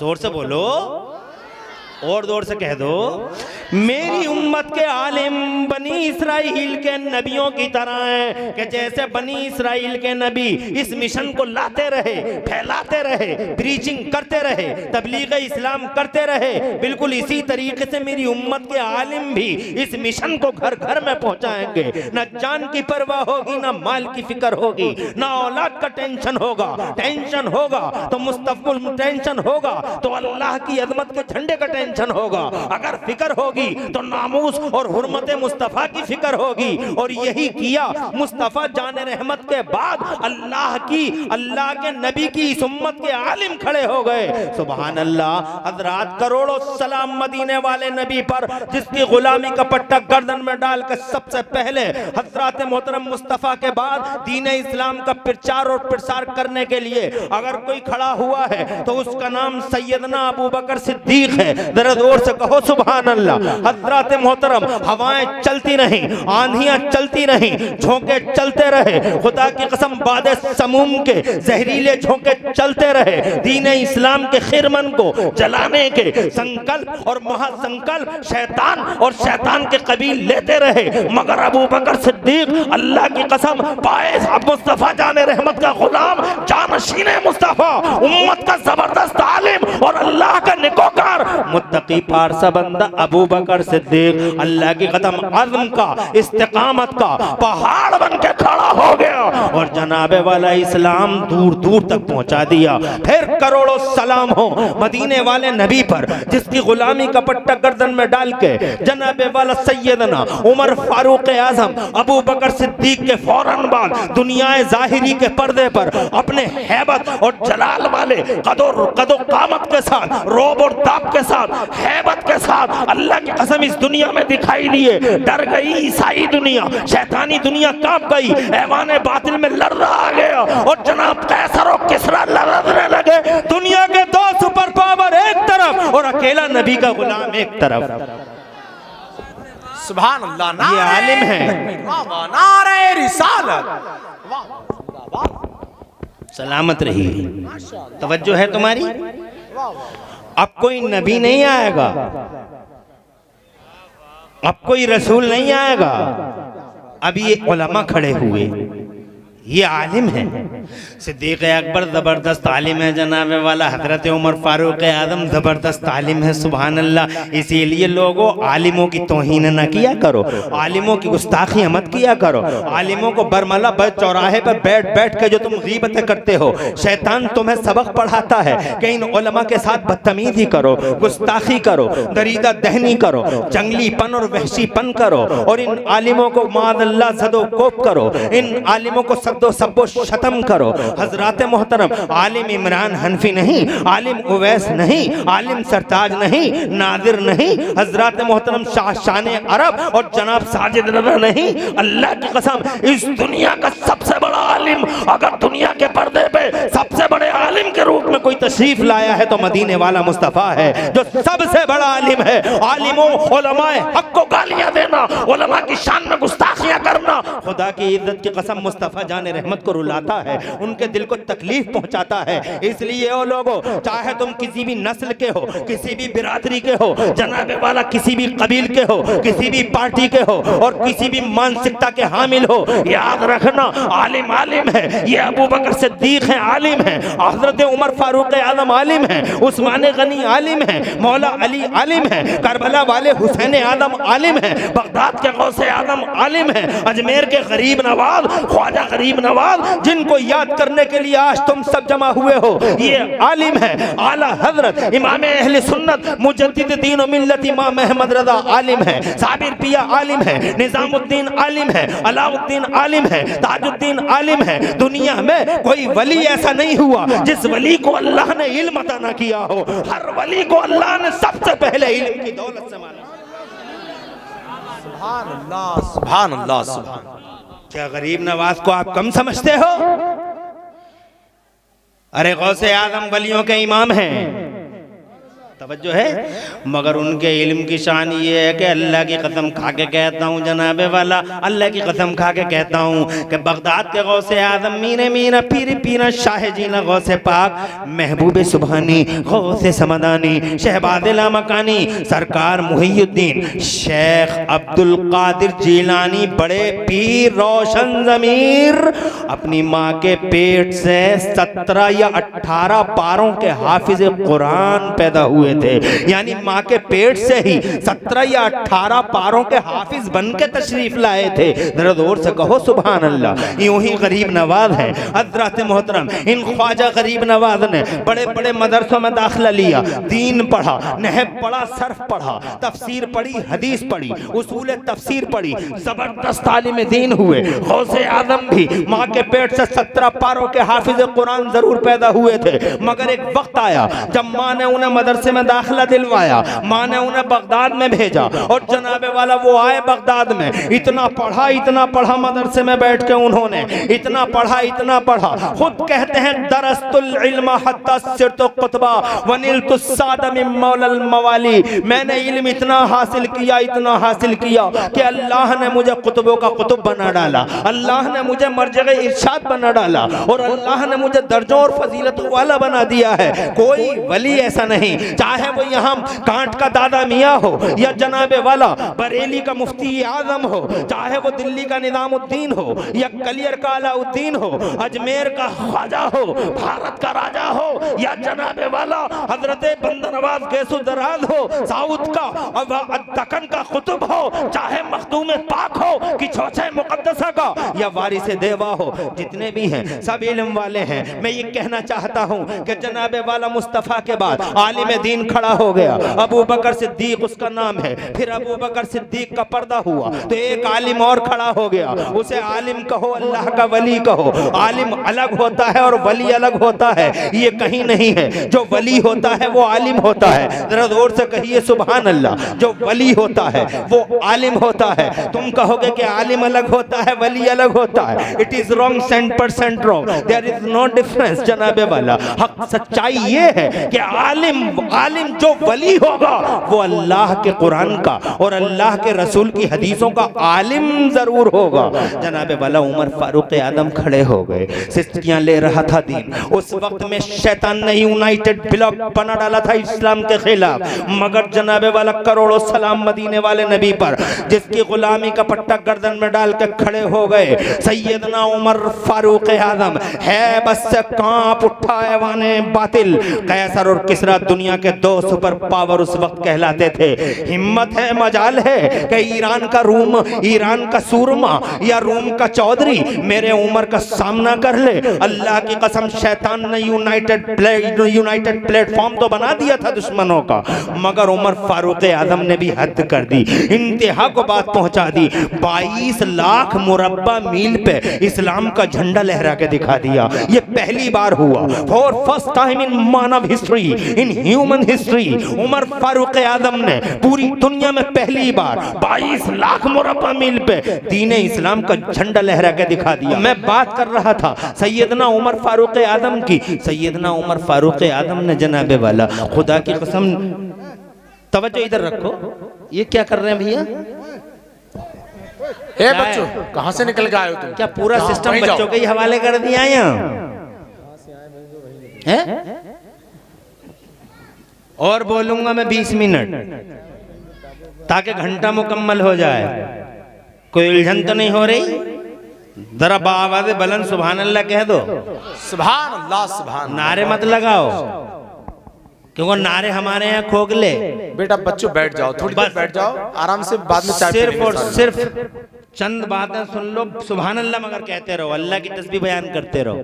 जोर से बोलो और जोर से कह दो, मेरी उम्मत के आलिम बनी इसराइल के नबियों की तरह हैं कि जैसे बनी इसराइल के नबी इस मिशन को लाते रहे, फैलाते रहे, प्रीचिंग करते रहे, तबलीग इस्लाम करते रहे, बिल्कुल इसी तरीके से मेरी उम्मत के आलिम भी इस मिशन को घर घर में पहुंचाएंगे। न जान की परवाह होगी, न माल की फिक्र होगी, न औलाद का टेंशन होगा। टेंशन होगा तो मुस्तक़बिल टेंशन होगा तो अल्लाह की अज़मत के झंडे का टेंशन होगा। अगर फिक्र होगी तो नामूस और हुर्मत मुस्तफ़ा की फिक्र होगी। और यही किया मुस्तफ़ा जान रहमत के बाद अल्लाह के नबी की इस उम्मत के आलिम खड़े हो गए। सुभान अल्लाह। हज़रात करोड़ों सलाम मदीने वाले नबी पर जिसकी गुलामी का पट्टा गर्दन में डालकर सबसे पहले हज़रत मोहतरम मुस्तफ़ा के बाद दीन इस्लाम का प्रचार और प्रसार करने के लिए अगर कोई खड़ा हुआ है तो उसका नाम सैयदना अबू बकर सिद्दीक है। जरा जोर से कहो सुभान अल्लाह। हज़रत मोहतरम हवाएं चलती रहीं, आंधियां चलती रहीं, झोंके चलते रहे, खुदा की कसम बादे समूम के जहरीले झोंके चलते रहे, दीन इस्लाम के खिरमन को जलाने के संकल्प और महासंकल्प शैतान और शैतान के कबील लेते रहे, मगर अबू बकर सिद्दीक अल्लाह की कसम पाए मुस्तफ़ा जाने रहमत का गुलाम, जानशीने मुस्तफ़ा, उम्मत का जबरदस्त आलिम और अल्लाह का निकोकार मुत्तकी पारसा बंदा अबू बकर सिद्दीक अल्लाह की कदम अज़्म का, इस्तिकामत का पहाड़ बन के खड़ा हो गया और जनाबे वाला इस्लाम दूर दूर तक पहुंचा दिया। फिर करोड़ों सलाम हो मदीने वाले नबी पर जिसकी गुलामी का पट्टा गर्दन में डाल के जनाबे वाला सैयदना उमर फारूक आजम अबू बकर सिद्दीक के फौरन बाद दुनिया ज़ाहिरी के पर्दे पर अपने हैबत और जलाल वाले कदो कामत के साथ, रोब और ताप के साथ, हैबत के साथ अल्लाह की कसम इस दुनिया में दिखाई दिए। डर गई ईसाई दुनिया, शैतानी दुनिया कांप गई, ऐवाने बातिल में लर्रा आ गया और जनाब कैसर और किसरा लड़ने लगे। दुनिया के दो सुपर पावर एक तरफ और अकेला नबी का गुलाम एक तरफ। सुभान अल्लाह। ये आलिम है, नारे रिसालत। सलामत रही। तवज्जो है तुम्हारी। अब कोई नबी नहीं आएगा, अब कोई रसूल नहीं आएगा, अब ये उलमा खड़े हुए, ये आलिम है। सिद्दीक़ अकबर ज़बरदस्त आलिम है, जनाबे वाला हज़रत उमर फारूक आज़म ज़बरदस्त आलिम है। सुभान अल्लाह। इसीलिए लोगों आलिमों की तौहीन न किया करो, आलिमों की गुस्ताखियाँ मत किया करो। आलिमों को बरमला चौराहे पर बैठ बैठ के जो तुम गीबतें करते हो, शैतान तुम्हें सबक पढ़ाता है कि इन उलमा के साथ बदतमीजी करो, गुस्ताखी करो, दरीदा दहनी करो, जंगलीपन और वहशीपन करो और इन आलिमों को मादल्ला ज़दो कोप करो, इन आलिमों को दो, सबको खत्म करो। हजरात मोहतरम, आलिम इमरान हनफी नहीं, आलिम उवैस नहीं, आलिम सरताज नहीं, नादिर नहीं, हजरात मोहतरम शान अरब और जनाब साजिद रज़ा नहीं। अल्लाह की कसम, इस दुनिया का सबसे बड़ा आलिम अगर दुनिया के पर्दे पे सबसे बड़े आलिम के रूप में कोई तशरीफ लाया है तो मदीने वाला मुस्तफ़ा है, जो सबसे बड़ा आलिम है। आलिमों उलमाए हक को गालियां देना, उलमा की शान में गुस्ताखियां करना, खुदा की इज्जत की कसम मुस्तफ़ा जान रहमत को रुलाता है, उनके दिल को तकलीफ पहुंचाता है। इसलिए ओ लोगो, चाहे तुम किसी भी नस्ल के हो, किसी भी बिरादरी के हो, जनाबे वाला किसी भी कबील के हो, किसी भी पार्टी के हो और किसी भी मानसिकता के हामिल हो, याद रखना आलिम आलिम है। ये अबू बकर सिद्दीक है, आलिम है। हजरत उमर फारूक आजम आलिम है। उस्मान गनी आलिम है। मौला अली आलिम है। करबला वाले हुसैन आदम आलिम है। बगदाद के गौसे आदम आलिम है। अजमेर के गरीब नवाज ख्वाजा गरीब नवाज, जिनको याद करने के लिए आज तुम सब जमा हुए हो, ये आलिम है। आला हजरत इमाम अहले सुन्नत मुजद्दिद दीन व मिल्लत इमाम अहमद रज़ा आलिम है। साबिर पिया आलिम है। निजामुद्दीन आलिम है। अलाउद्दीन आलिम है। ताजुद्दीन आलिम है। दुनिया में कोई वली ऐसा नहीं हुआ जिस वली को अल्लाह ने इल्म अता न किया हो। हर वली को अल्लाह ने सबसे पहले इल्म की दौलत से माना। सुभान अल्लाह, सुभान अल्लाह, सुभान। क्या गरीब नवाज को आप कम समझते हो? अरे गौसे आजम वलियों के इमाम हैं, तवज्जो है, मगर उनके इल्म की शान ये है कि अल्लाह की कसम खा के कहता हूँ जनाबे वाला, अल्लाह की कसम खा के कहता हूँ कि बगदाद के गौसे आजम मीरे मीरा पीर पीरा शाह जीना गौसे पाक महबूब सुबहानी गौसे समदानी शहबाद लामकानी सरकार मुहियुद्दीन शेख अब्दुल कादिर जीलानी बड़े पीर रोशन ज़मीर अपनी माँ के पेट से 17 या 18 पारों के हाफिज कुरान पैदा हुए थे। यानी माँ के पेट से ही 17 या 18 पारों के हाफिज बन के तशरीफ लाए थे। जरा जोर से कहो सुभान अल्लाह। यूं ही गरीब नवाज है हजरत मोहतरम, इन ख्वाजा गरीब नवाज ने बड़े बड़े मदरसों में दाखिला लिया, दीन पढ़ा, नहब पढ़ा, सर्फ पढ़ा, तफसीर पढ़ी, हदीस पढ़ी, उसूल तफसीर पढ़ी, जबरदस्त तालीम दीन हुए। गौसे आजम भी माँ के पेट से 17 पारों के हाफिज कुरान जरूर पैदा हुए थे, मगर एक वक्त आया जब माँ ने उन्हें मदरसे में दाखिला दिलवाया, माँ ने उन्हें बगदाद में भेजा और जनाबे वाला वो आए बगदाद में। इतना पढ़ा मदरसे में बैठ के उन्होंने, इतना पढ़ा, खुद कहते हैं दरस्तुल इल्म हत्ता सिरतु कुतबा वनिलतु साद मिन मौलल मवाली। मैंने इल्म इतना हासिल किया कि अल्लाह ने मुझे कुतुबों का कुतुब बना डाला, अल्लाह ने मुझे मर्जगे इरशाद बना डाला और अल्लाह ने मुझे दर्जों और फजीलत वाला बना दिया है। कोई वली ऐसा नहीं, चाहे वो यहाँ कांट का दादा मियाँ हो या जनाबे वाला बरेली का मुफ्ती आजम हो, चाहे वो दिल्ली का निजामुद्दीन हो या कलियर का अलाउद्दीन हो, अजमेर का ख्वाजा हो, भारत का राजा हो या जनाबे वाला हजरत बंदनवाज गैसु दराज हो, साउथ का दक्कन का कुतुब हो, चाहे मखदूम पाक हो कि छोछे मुकद्दसा का या वारिस देवा हो, जितने भी हैं सब इल्म वाले हैं। मैं ये कहना चाहता हूँ कि जनाबे वाला मुस्तफ़ा के बाद आलिम दीन खड़ा हो गया, अबू बकर सिद्दीक उसका नाम है। फिर अबू बकर सिद्दीक का पर्दा हुआ तो एक आलिम और खड़ा हो गया, उसे आलिम कहो, अल्लाह का वली कहो। आलिम अलग होता है और वली अलग होता है, ये कहीं नहीं है। जो वली होता है वो आलिम होता है। जरा जोर से कहिए सुभान अल्लाह। जो वली होता है वो आलिम होता है। तुम कहोगे कि आलिम अलग होता है वली अलग होता है, it is wrong, 100% wrong, there is no difference जनाबे वाला। हक सच्चाई ये है कि आलिम जो वली होगा वो अल्लाह के कुरान का और अल्लाह के रसूल की हदीसों का आलिम जरूर होगा। जनाबे वाला उमर फारूक आजम खड़े हो गए, सिस्कियां ले रहा था दीन। उस वक्त में शैतान ने यूनाइटेड ब्लॉक बना डाला था इस्लाम के खिलाफ, मगर जनाबे वाला करोड़ों सलाम मदीने वाले नबी पर, जिसकी गुलामी का पट्टा गर्दन में डाल के खड़े हो गए सैयदना उमर फारूक आजम। है बस से कांप उठा ऐवाने बातिल, कैसर और किसरा दुनिया के दो सुपर पावर उस वक्त कहलाते थे। हिम्मत है, मजाल है कि ईरान का सूरमा या रूम का चौधरी मेरे उमर का सामना कर ले। अल्लाह की कसम, शैतान ने यूनाइटेड प्लेटफॉर्म तो बना दिया था दुश्मनों का, मगर उमर फारूक आजम ने भी हद कर दी, इंतहा को बात पहुंचा दी। 22 लाख मुरब्बा मील पे इस्लाम का झंडा लहरा के दिखा दिया। ये पहली बार हुआ, फॉर फर्स्ट टाइम इन मानव history, in human history, Umar Farooq Azam ने पूरी दुनिया में पहली बार 22 लाख मुरब्बा मील पे दीने इस्लाम का झंडा लहरा के दिखा दिया। मैं बात कर रहा था सैयदना उमर फारूक आजम की। सैयदना उमर फारूक आजम ने जनाबे वाला, खुदा की कसम, तवज्जो इधर रखो, ये क्या कर रहे हैं भैया? ए बच्चों, कहां से निकल के आए हो तुम? क्या पूरा सिस्टम बच्चों के ही हवाले कर दिया है? और बोलूंगा मैं 20 मिनट ताकि घंटा मुकम्मल हो जाए। कोई उलझन तो नहीं हो रही? जरा बाआवाज़ बुलंद सुभान अल्लाह कह दो। सुभान अल्लाह, सुभान। नारे मत लगाओ, क्योंकि नारे हमारे यहाँ खोखले। बेटा बच्चों बैठ जाओ, थोड़ी देर बैठ जाओ आराम से, बाद में चाय सिर्फ और पीएंगे। सिर्फ चंद बातें सुन लो, सुभान अल्लाह मगर कहते रहो, अल्लाह की तस्बीह बयान करते रहो।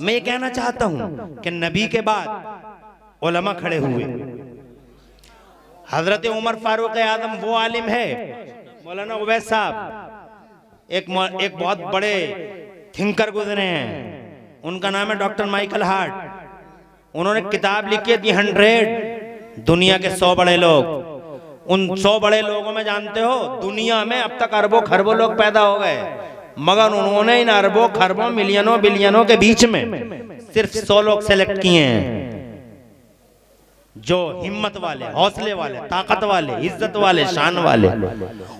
मैं ये कहना चाहता हूँ कि नबी के बाद उलमा खड़े हुए। हजरत उमर फारूक आजम वो आलिम है, मौलाना उवैस साहब एक बहुत बड़े थिंकर गुजरे हैं, उनका नाम है डॉक्टर माइकल हार्ट। उन्होंने किताब लिखी है दी 100, दुनिया के 100 बड़े लोग। उन 100 बड़े लोगों में जानते हो, दुनिया में अब तक अरबों खरबों लोग पैदा हो गए, मगर उन्होंने इन अरबों खरबों मिलियनों बिलियनों के बीच में सिर्फ 100 लोग सेलेक्ट किए हैं जो हिम्मत वाले, हौसले वाले, ताकत वाले, इज्जत वाले, शान वाले।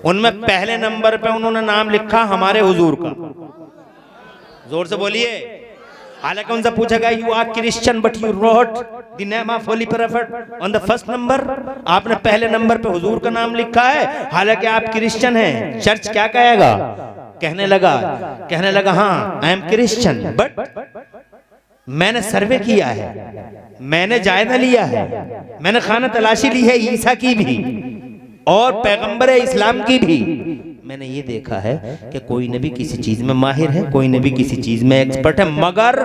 उनमें पहले नंबर पे उन्होंने नाम लिखा हमारे हुजूर का। जोर से बोलिए। हालांकि उनसे पूछा गया, you are Christian but you wrote the name of holy prophet on the first number. आपने पहले नंबर पे हुजूर का नाम लिखा है, हालांकि आप क्रिश्चियन हैं। चर्च क्या कहेगा? कहने लगा हाँ आई एम क्रिश्चियन, बट मैंने सर्वे किया है, मैंने जायजा लिया है, मैंने खाना तलाशी ली है ईसा की भी और पैगंबर इस्लाम की भी। मैंने ये देखा है कि कोई नबी किसी चीज में माहिर है, कोई नबी किसी चीज में एक्सपर्ट है, मगर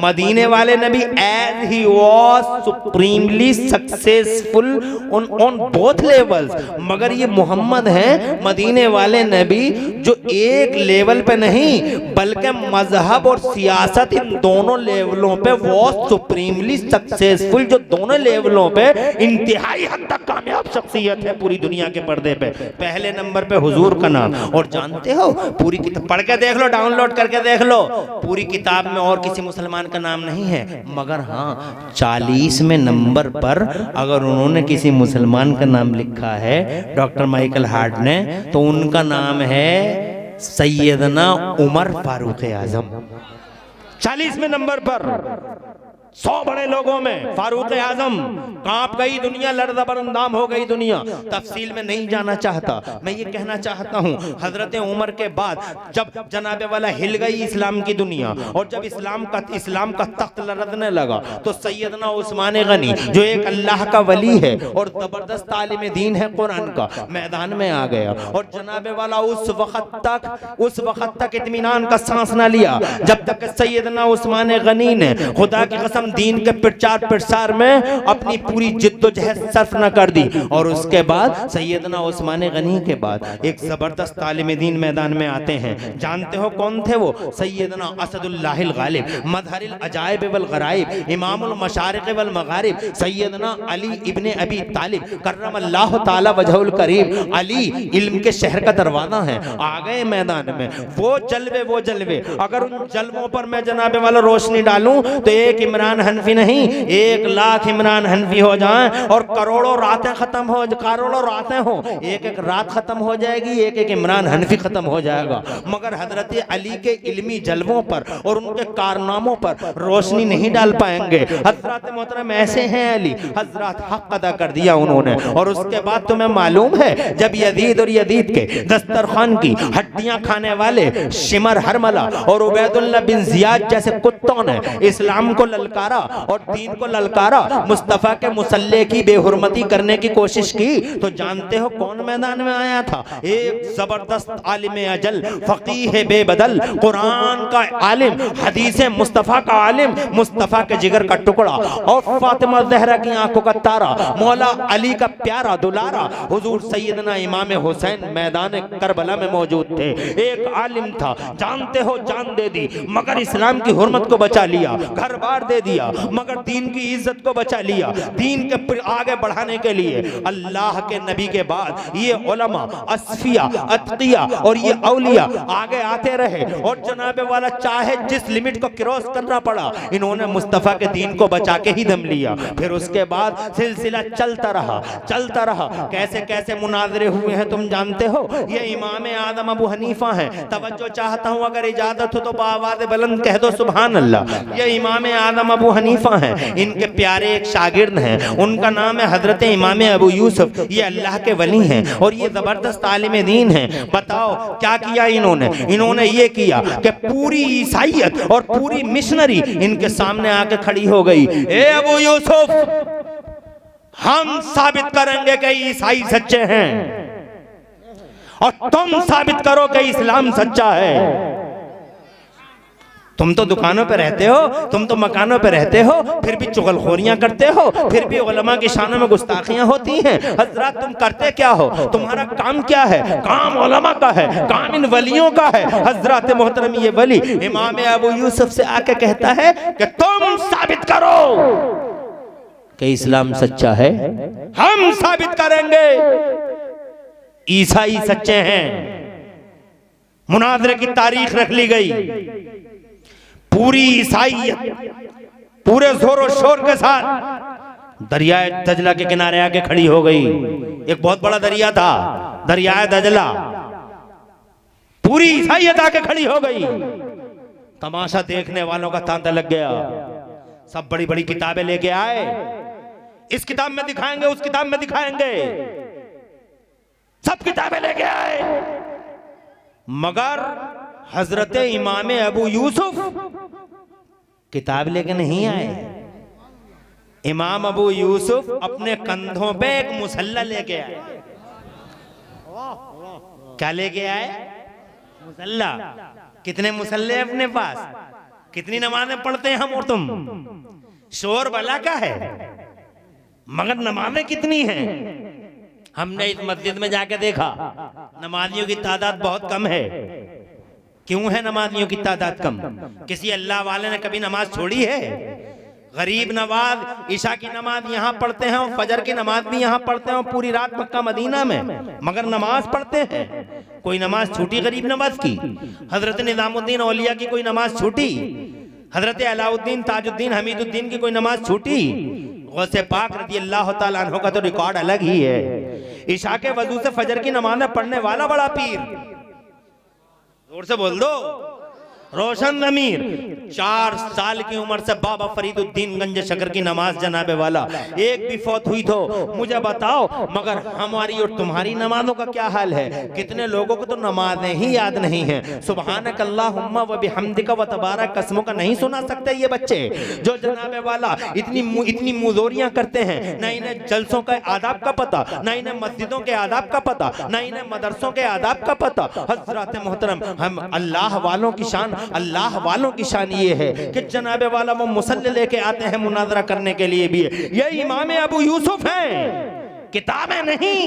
मदीने वाले नबी as he was supremely successful on both levels. मगर ये मोहम्मद हैं मदीने वाले नबी जो एक लेवल पे नहीं बल्कि मजहब और सियासत इन दोनों लेवलों पे वो सुप्रीमली सक्सेसफुल, जो दोनों लेवलों पे इंतहाई हद तक कामयाब शख्सियत है पूरी दुनिया के पर्दे पे। पहले नंबर पे हुजूर का नाम। और जानते हो, पूरी किताब पढ़ के देख लो, डाउनलोड करके देख लो, पूरी किताब में और किसी मुसलमान का नाम नहीं है, मगर हाँ 40वें नंबर पर अगर उन्होंने किसी मुसलमान का नाम लिखा है डॉक्टर माइकल हार्ट ने, तो उनका नाम है सैयदना उमर फारूक आजम। 40वें नंबर पर 100 बड़े लोगों में फारूक आजम। कांप गई दुनिया, लर्ज़-बर-अंदाम हो गई दुनिया। तफसील में नहीं जाना चाहता, मैं ये कहना चाहता हूँ हजरत उमर के बाद जब जनाबे वाला हिल गई इस्लाम की दुनिया और जब इस्लाम का तख्त लरज़ने लगा, तो सैयदना उस्मान गनी जो एक अल्लाह का वली है और जबरदस्त तालिम दीन है कुरान का, मैदान में आ गया। और जनाबे वाला उस वक्त तक इत्मीनान का सांस ना लिया जब तक सैयदना उस्मान गनी ने खुदा की कसम दीन के प्रचार प्रसार में अपनी पूरी जिद्दोजहद सर्फ न कर दी। और उसके बाद सैयदना उस्मान गनी के बाद एक जबरदस्त तालिम दीन मैदान में आते हैं। जानते हो कौन थे वो? सैयदना असदुल्लाहिल गालिब, मज़हरिल अजाइब वल गराइब, इमामुल मशारिक़ वल मगारिब, सैयदना अली इब्ने अबी तालिब कर्रमल्लाहु ताला वजहुल करीम। अली इल्म के शहर का दरवाजा है, आ गए मैदान में। वो जलवे अगर उन जलवों पर मैं जनाबे वाला रोशनी डालूं तो एक इमरान हनफी नहीं 1 लाख इमरान हनफी हो जाएं और करोड़ों रातें हो, एक रात खत्म हो जाएगी, एक इमरान हनफी खत्म हो जाएगा। मगर हजरत अली के इल्मी जलवों पर और उनके कारनामों पर रोशनी नहीं डाल पाएंगे। हजरत मोहतरम ऐसे हैं अली, हजरत हक अदा कर दिया उन्होंने। और उसके बाद तुम्हें मालूम है जब यजीद और यजीद के दस्तरखान की हड्डियां खाने वाले शिमर हरमला और उबैदुल्लाह बिन जियाद जैसे कुत्तों ने इस्लाम को ललकारा और दीन को ललकारा, मुस्तफ़ा के मुसल्ले की बेहुरमती करने की कोशिश की, तो जानते हो कौन मैदान में आया था? एक जबरदस्त आलिम अजल, फकीह बेबदल, कुरान का आलिम, हदीस मुस्तफ़ा का आलिम, मुस्तफ़ा के जिगर का टुकड़ा और फातिमा ज़हरा की आंखों का तारा, मौला अली का प्यारा दुलारा, हुजूर सैयदना इमाम हुसैन मैदान करबला में मौजूद थे। एक आलिम था, जानते हो जान दे दी मगर इस्लाम की हुर्मत को बचा लिया, घर बार दे दिया मगर दीन की इज्जत को बचा लिया। दीन के आगे बढ़ाने के लिए अल्लाह के नबी के बाद ये उलमा, अस्फिया, अतकिया और ये औलिया आगे आते रहे और जनाबे वाला चाहे जिस लिमिट को क्रॉस करना पड़ा, इन्होंने मुस्तफ़ा के दीन को बचा के ही दम लिया। फिर उसके बाद सिलसिला चलता रहा। कैसे कैसे मुनाजरे हुए हैं तुम जानते हो। ये इमाम आदम अबू हनीफा हैं, तवज्जो चाहता हूँ, अगर इजाजत हो तो बावाज़ बुलंद कह दो सुभान अल्लाह। ये इमाम आदम अबू हनीफा हैं, इनके प्यारे एक शागिर्द हैं, उनका नाम है हजरत इमाम अबू यूसुफ। ये अल्लाह के वली हैं और ये जबरदस्त आलिम दीन हैं। बताओ क्या किया इन्होंने ये किया कि पूरी ईसाइयत और पूरी मिशनरी इनके सामने आके खड़ी हो गई। ए अबू यूसुफ, हम साबित करेंगे कि ईसाई सच्चे हैं और तुम साबित करो कि इस्लाम सच्चा है। तुम तो दुकानों पे रहते हो, तुम तो मकानों पे रहते हो, फिर भी चुगलखोरियां करते हो, फिर भी उलमा की शानों में गुस्ताखियां होती हैं। हजरत तुम करते क्या हो? तुम्हारा काम क्या है? काम उलमा का है, काम इन वलियों का है। हजरत मोहतरम ये वली इमाम अबू यूसुफ से आके कहता है कि तुम साबित करो कि इस्लाम सच्चा है। हम साबित करेंगे ईसाई सच्चे हैं। मुनाजरे की तारीख रख ली गई। पूरी ईसाइयत पूरे जोरों शोर के साथ दरियाए दजला के किनारे आके खड़ी हो गई। एक बहुत बड़ा दरिया था, दरियाए दजला। पूरी ईसाइयत आके खड़ी हो गई। तमाशा देखने वालों का तांता लग गया। सब बड़ी बड़ी किताबें लेके आए, इस किताब में दिखाएंगे, उस किताब में दिखाएंगे, सब किताबें लेके आए, मगर हजरत इमाम अबू यूसुफ किताब लेके नहीं आए। इमाम अबू यूसुफ अपने कंधों पे एक मुसल्ला लेके आए। क्या लेके आए? मुसल्ला। कितने मुसल्ले अपने पास? कितनी नमाजें पढ़ते हैं हम और तुम? शोर भला का है, मगर नमाजें कितनी हैं? हमने इस मस्जिद में जाके देखा, नमाजियों की तादाद बहुत कम है। क्यों है नमाजियों की तादाद कम? किसी अल्लाह वाले ने कभी नमाज छोड़ी है? गरीब नवाज ईशा की नमाज यहाँ पढ़ते हैं और फजर की नमाज भी यहाँ पढ़ते हैं और पूरी रात मक्का मदीना में, मगर नमाज पढ़ते हैं। कोई नमाज छूटी गरीब नवाज की? हजरत निजामुद्दीन औलिया की कोई नमाज छूटी? हजरत अलाउद्दीन ताजुद्दीन हमीदुद्दीन की कोई नमाज छूटी? गौसे पाक रज़ी अल्लाह तआला अन्हु का तो रिकॉर्ड अलग ही है। ईशा के वजू से फजर की नमाज पढ़ने वाला बड़ा पीर, जोर से बोल दो, रोशन ज़मीर, 4 साल की उम्र से बाबा फरीदुद्दीन गंज शकर की नमाज जनाबे वाला एक भी फौत हुई तो मुझे बताओ। मगर हमारी और तुम्हारी नमाजों का क्या हाल है? कितने लोगों को तो नमाजें ही याद नहीं है। सुबहानक अल्लाहुम्मा व बिहम्दिका व तबारक कसमों का नहीं सुना सकते ये बच्चे, जो जनाबे वाला इतनी मुजोरियां करते हैं। न इन्हें जलसों के आदाब का पता, न इन्हें मस्जिदों के आदाब का पता, न इन्हें मदरसों के आदाब का पता। हज़रात मोहतरम, हम अल्लाह वालों की शान, अल्लाह वालों की शान ये है कि जनाबे वाला वो मुसल्ले लेके आते हैं मुनाजरा करने के लिए भी। ये इमाम अबू यूसुफ हैं, किताबें नहीं,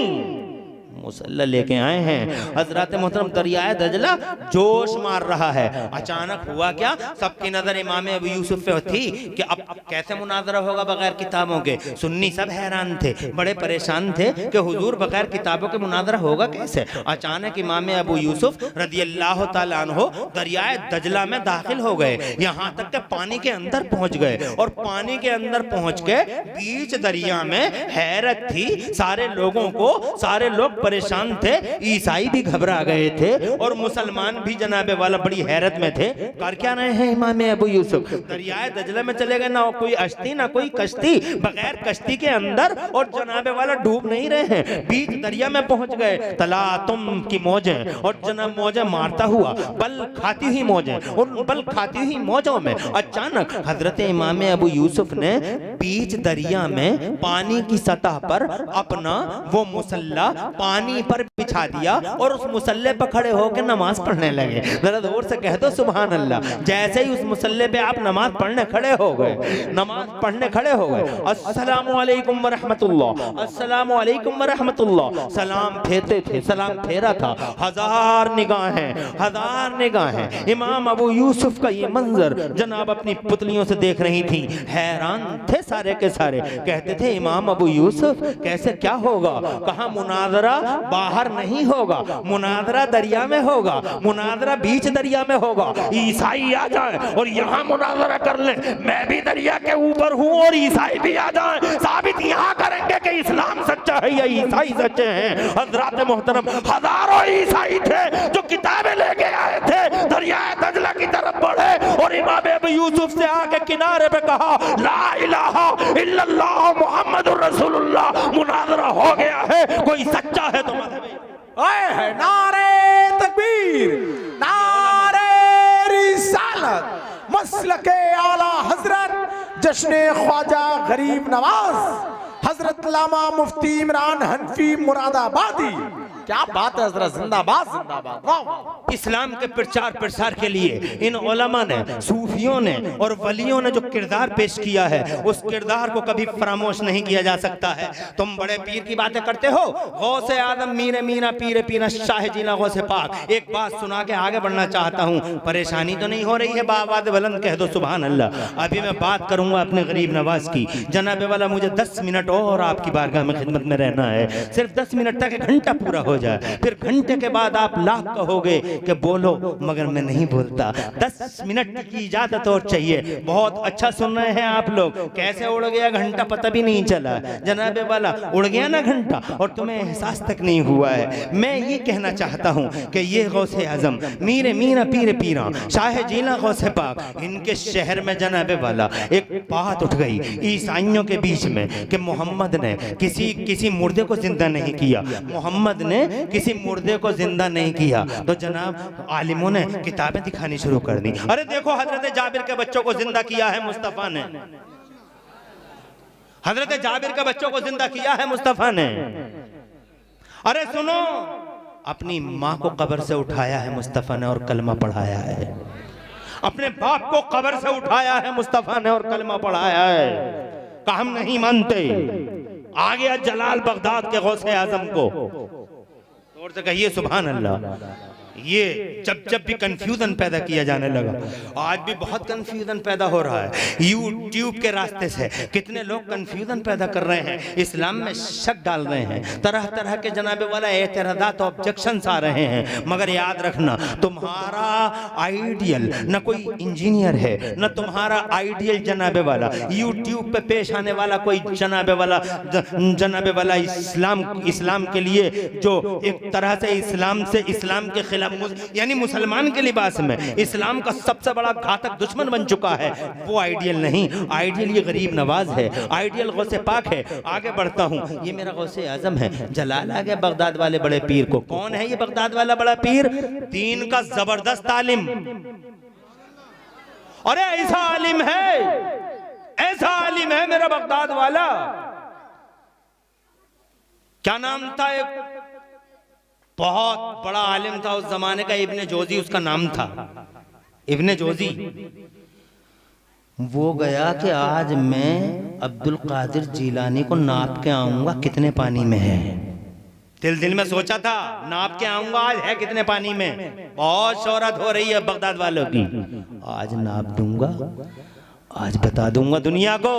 मुसल्ला लेके आए हैं। हजरत मोहतरम दरियाए दजला जोश मार रहा है। अचानक हुआ क्या, सबकी नजर इमाम अबू यूसुफ पे थी कि अब कैसे मुनाजरा होगा बगैर किताबों के। सुन्नी सब हैरान थे, बड़े परेशान थे कि हुजूर बगैर किताबों के मुनाजरा होगा कैसे। अचानक इमाम अबू यूसुफ रज़ी अल्लाह तआला अन्हु दरियाए दजला में दाखिल हो गए। यहाँ तक के पानी के अंदर पहुंच गए और पानी के अंदर पहुंच के बीच दरिया में हैरत थी सारे लोगों को। सारे लोग परेशान थे, ईसाई भी घबरा गए थे और मुसलमान भी जनाबे वाला बड़ी हैरत में थे। कर क्या रहे हैं इमाम अबू यूसुफ? दरियाए दजला में चले गए, ना कोई अश्ती ना कोई कश्ती, बगैर कश्ती के अंदर, और जनाबे वाला डूब नहीं रहे हैं, बीच दरिया में पहुंच गए। तला तुम की मौजें, और जनाब मौजें मारता हुआ, बल खाती हुई मौजें, और बल खाती हुई मौजों में अचानक हजरत इमाम अबू यूसुफ ने बीच दरिया में पानी की सतह पर अपना वो मुसल्ला पानी पर बिछा दिया और उस मुसल्ले पर खड़े होकर नमाज पढ़ने लगे। जरा जोर से कह दो सुभान अल्लाह। जैसे ही उस मुसल्ले पे आप नमाज पढ़ने खड़े हो गए, नमाज पढ़ने खड़े हो गए, अस्सलामु अलैकुम व रहमतुल्लाह, अस्सलामु अलैकुम व रहमतुल्लाह, सलाम फेरते थे, सलाम फेरा था। हजार निगाहें इमाम अबू यूसुफ का ये मंजर जनाब अपनी पुतलियों से देख रही थी। हैरान थे सारे के सारे, कहते थे इमाम अबू यूसुफ कैसे, क्या होगा? कहा मुनाजरा बाहर नहीं होगा, मुनाजरा दरिया में होगा, मुनाजरा बीच दरिया में होगा। ईसाई आ जाए और यहाँ मुनाजरा कर ले, मैं भी दरिया के ऊपर हूँ और ईसाई भी आ जाए, साबित यहाँ करेंगे कि इस्लाम सच्चा है या ईसाई सच्चे हैं। हजरात मोहतरम, हजारों ईसाई थे जो किताबें लेके आए थे, दरियाए दजला की तरफ बढ़े और इमाम अबू यूसुफ से आके किनारे पे कहा ला इलाहा इल्लल्लाह मुहम्मदुर रसूलुल्लाह, मुनाजरा हो गया है, कोई सच्चा है तो आए है नारे तकबीर, नारे रिसालत, मसलके आला हजरत जश्ने ख्वाजा गरीब नवाज हजरत लामा मुफ्ती इमरान हनफी मुरादाबादी। क्या बात है हजरत, जिंदाबाद जिंदाबाद। वाह। इस्लाम के प्रचार प्रसार के लिए इन उलमा ने, सूफियों ने और वलियों ने जो किरदार पेश किया है, उस किरदार को कभी फरामोश नहीं किया जा सकता है। तुम बड़े पीर की बातें करते हो, गौसे आदम मीरे मीना पीरे पीना शाह जीना गौसे पाक। एक बात सुना के आगे बढ़ना चाहता हूँ, परेशानी तो नहीं हो रही है? बावाद बुलंद कह दो सुभान अल्लाह। अभी मैं बात करूंगा अपने गरीब नवाज की। जनाबे वाला मुझे 10 मिनट और आपकी बारगाह में खिदमत में रहना है, सिर्फ 10 मिनट तक, 1 घंटा पूरा हो जाए, फिर घंटे के बाद आप लाख कहोगे कि बोलो, मगर मैं नहीं बोलता। 10 मिनट की इजाजत और चाहिए। बहुत अच्छा सुन रहे हैं आप लोग, कैसे उड़ गया घंटा पता भी नहीं चला। जनाबे वाला उड़ गया ना घंटा और तुम्हें एहसास तक नहीं हुआ है। मैं ये कहना चाहता हूँ कि ये गौसे आजम मीरे मीना पीरे पीरा शाह जीना गौसे पाक, इनके शहर में जनाबे वाला एक बात उठ गई ईसाइयों के बीच में कि मोहम्मद ने किसी मुर्दे को जिंदा नहीं किया, मोहम्मद ने किसी मुर्दे को जिंदा नहीं किया। तो जनाब आलिमों ने किताबें दिखानी शुरू कर दी। अरे देखो हजरत जाबिर के बच्चों को जिंदा किया है मुस्तफा ने, हजरत जाबिर के बच्चों को जिंदा किया है मुस्तफा ने। अरे सुनो, अपनी माँ को कब्र से उठाया है मुस्तफा ने और कलमा पढ़ाया है। अपने बाप को कब्र से उठाया है मुस्तफा ने और कलमा पढ़ाया है। कहा हम नहीं मानते। आ गया जलाल बगदाद के गौसे आजम को, और से कहिए सुभान अल्लाह। ये जब भी कंफ्यूजन पैदा किया जाने लगा, आज भी बहुत कंफ्यूजन पैदा हो रहा है यूट्यूब के रास्ते से। कितने लोग कंफ्यूजन पैदा कर रहे हैं, इस्लाम में शक डाल रहे हैं, तरह तरह के जनाबे वाला एतराज़ात ऑब्जेक्शंस आ रहे हैं। मगर याद रखना, तुम्हारा आइडियल न कोई इंजीनियर है, न तुम्हारा आइडियल जनाबे वाला यूट्यूब पे पेश आने वाला कोई जनाबे वाला इस्लाम के लिए जो एक तरह से इस्लाम के खिलाफ, यानी मुसलमान के लिबास में इस्लाम का सबसे बड़ा घातक दुश्मन बन चुका है, वो आइडियल नहीं। आइडियल ये गरीब नवाज है, आइडियल गौसे पाक है। आगे बढ़ता हूँ, ये मेरा गौसे आजम है। जलाल आ गया बगदाद वाले बड़े पीर को। कौन है ये बगदाद वाला बड़ा पीर? दीन का जबरदस्त आलिम। अरे ऐसा आलिम है मेरा बगदाद वाला। क्या नाम था? एक बहुत बड़ा आलिम था उस जमाने का, इब्ने जोजी उसका नाम था, इब्ने जोजी। वो गया कि आज मैं अब्दुल कादिर जीलानी को नाप के आऊंगा कितने पानी में है। दिल में सोचा था नाप के आऊंगा आज है कितने पानी में। बहुत शोहरत हो रही है बगदाद वालों की। आज नाप दूंगा, आज बता दूंगा दुनिया को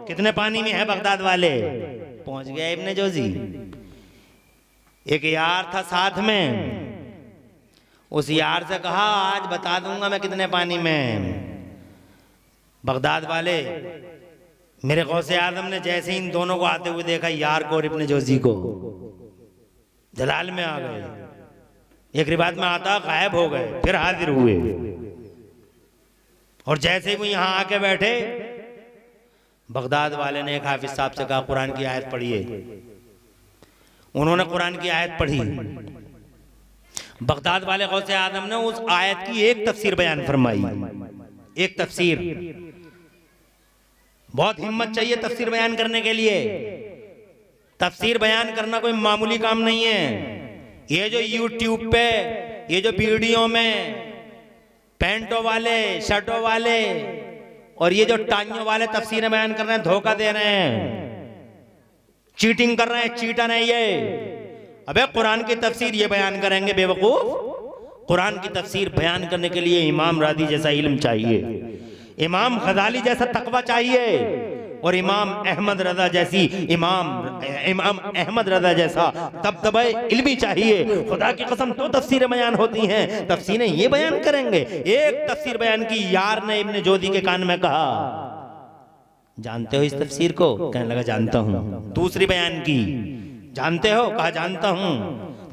कितने पानी में है बगदाद वाले। पहुंच गया इब्ने जोजी। एक यार था साथ में, उस यार से कहा आज बता दूंगा मैं कितने पानी में। बगदाद वाले मेरे गौसे आजम ने जैसे इन दोनों को आते हुए देखा, यार को और इब्ने जोजी को, जलाल में आ गए। एक रिवायत में आता गायब हो गए, फिर हाजिर हुए। और जैसे ही वो यहां आके बैठे, बगदाद वाले ने एक हाफिज साहब से कहा कुरान की आयत पढ़िए। उन्होंने कुरान की आयत पढ़ी। बगदाद वाले गौसे आजम ने उस आयत की एक तफसीर बयान फरमाई। एक तफसीर, बहुत हिम्मत चाहिए तफसीर बयान करने के लिए। तफसीर बयान करना कोई मामूली काम नहीं है। ये जो यूट्यूब पे, ये जो वीडियो में पैंटों वाले, शर्टों वाले और ये जो टांगियों वाले तफसीरें बयान कर रहे हैं, धोखा दे रहे हैं, चीटिंग कर रहे हैं, चीटर है ये। अबे कुरान की तफसीर ये बयान करेंगे बेवकूफ। कुरान की तफसीर बयान करने के लिए इमाम रादी जैसा इल्म चाहिए, इमाम गजाली जैसा तकवा चाहिए और इमाम अहमद रजा जैसी इमाम अहमद रजा जैसा दबदबा इल्मी चाहिए। खुदा की कसम तो तफसीरें बयान होती हैं, तफसीरें ये बयान करेंगे। एक तफसीर बयान की यार ने इब्ने जोदी के कान में कहा, जानते हो इस तफसीर को? कहने लगा जानता हूं। दूसरी बयान की, जानते हो? कहा जानता हूं।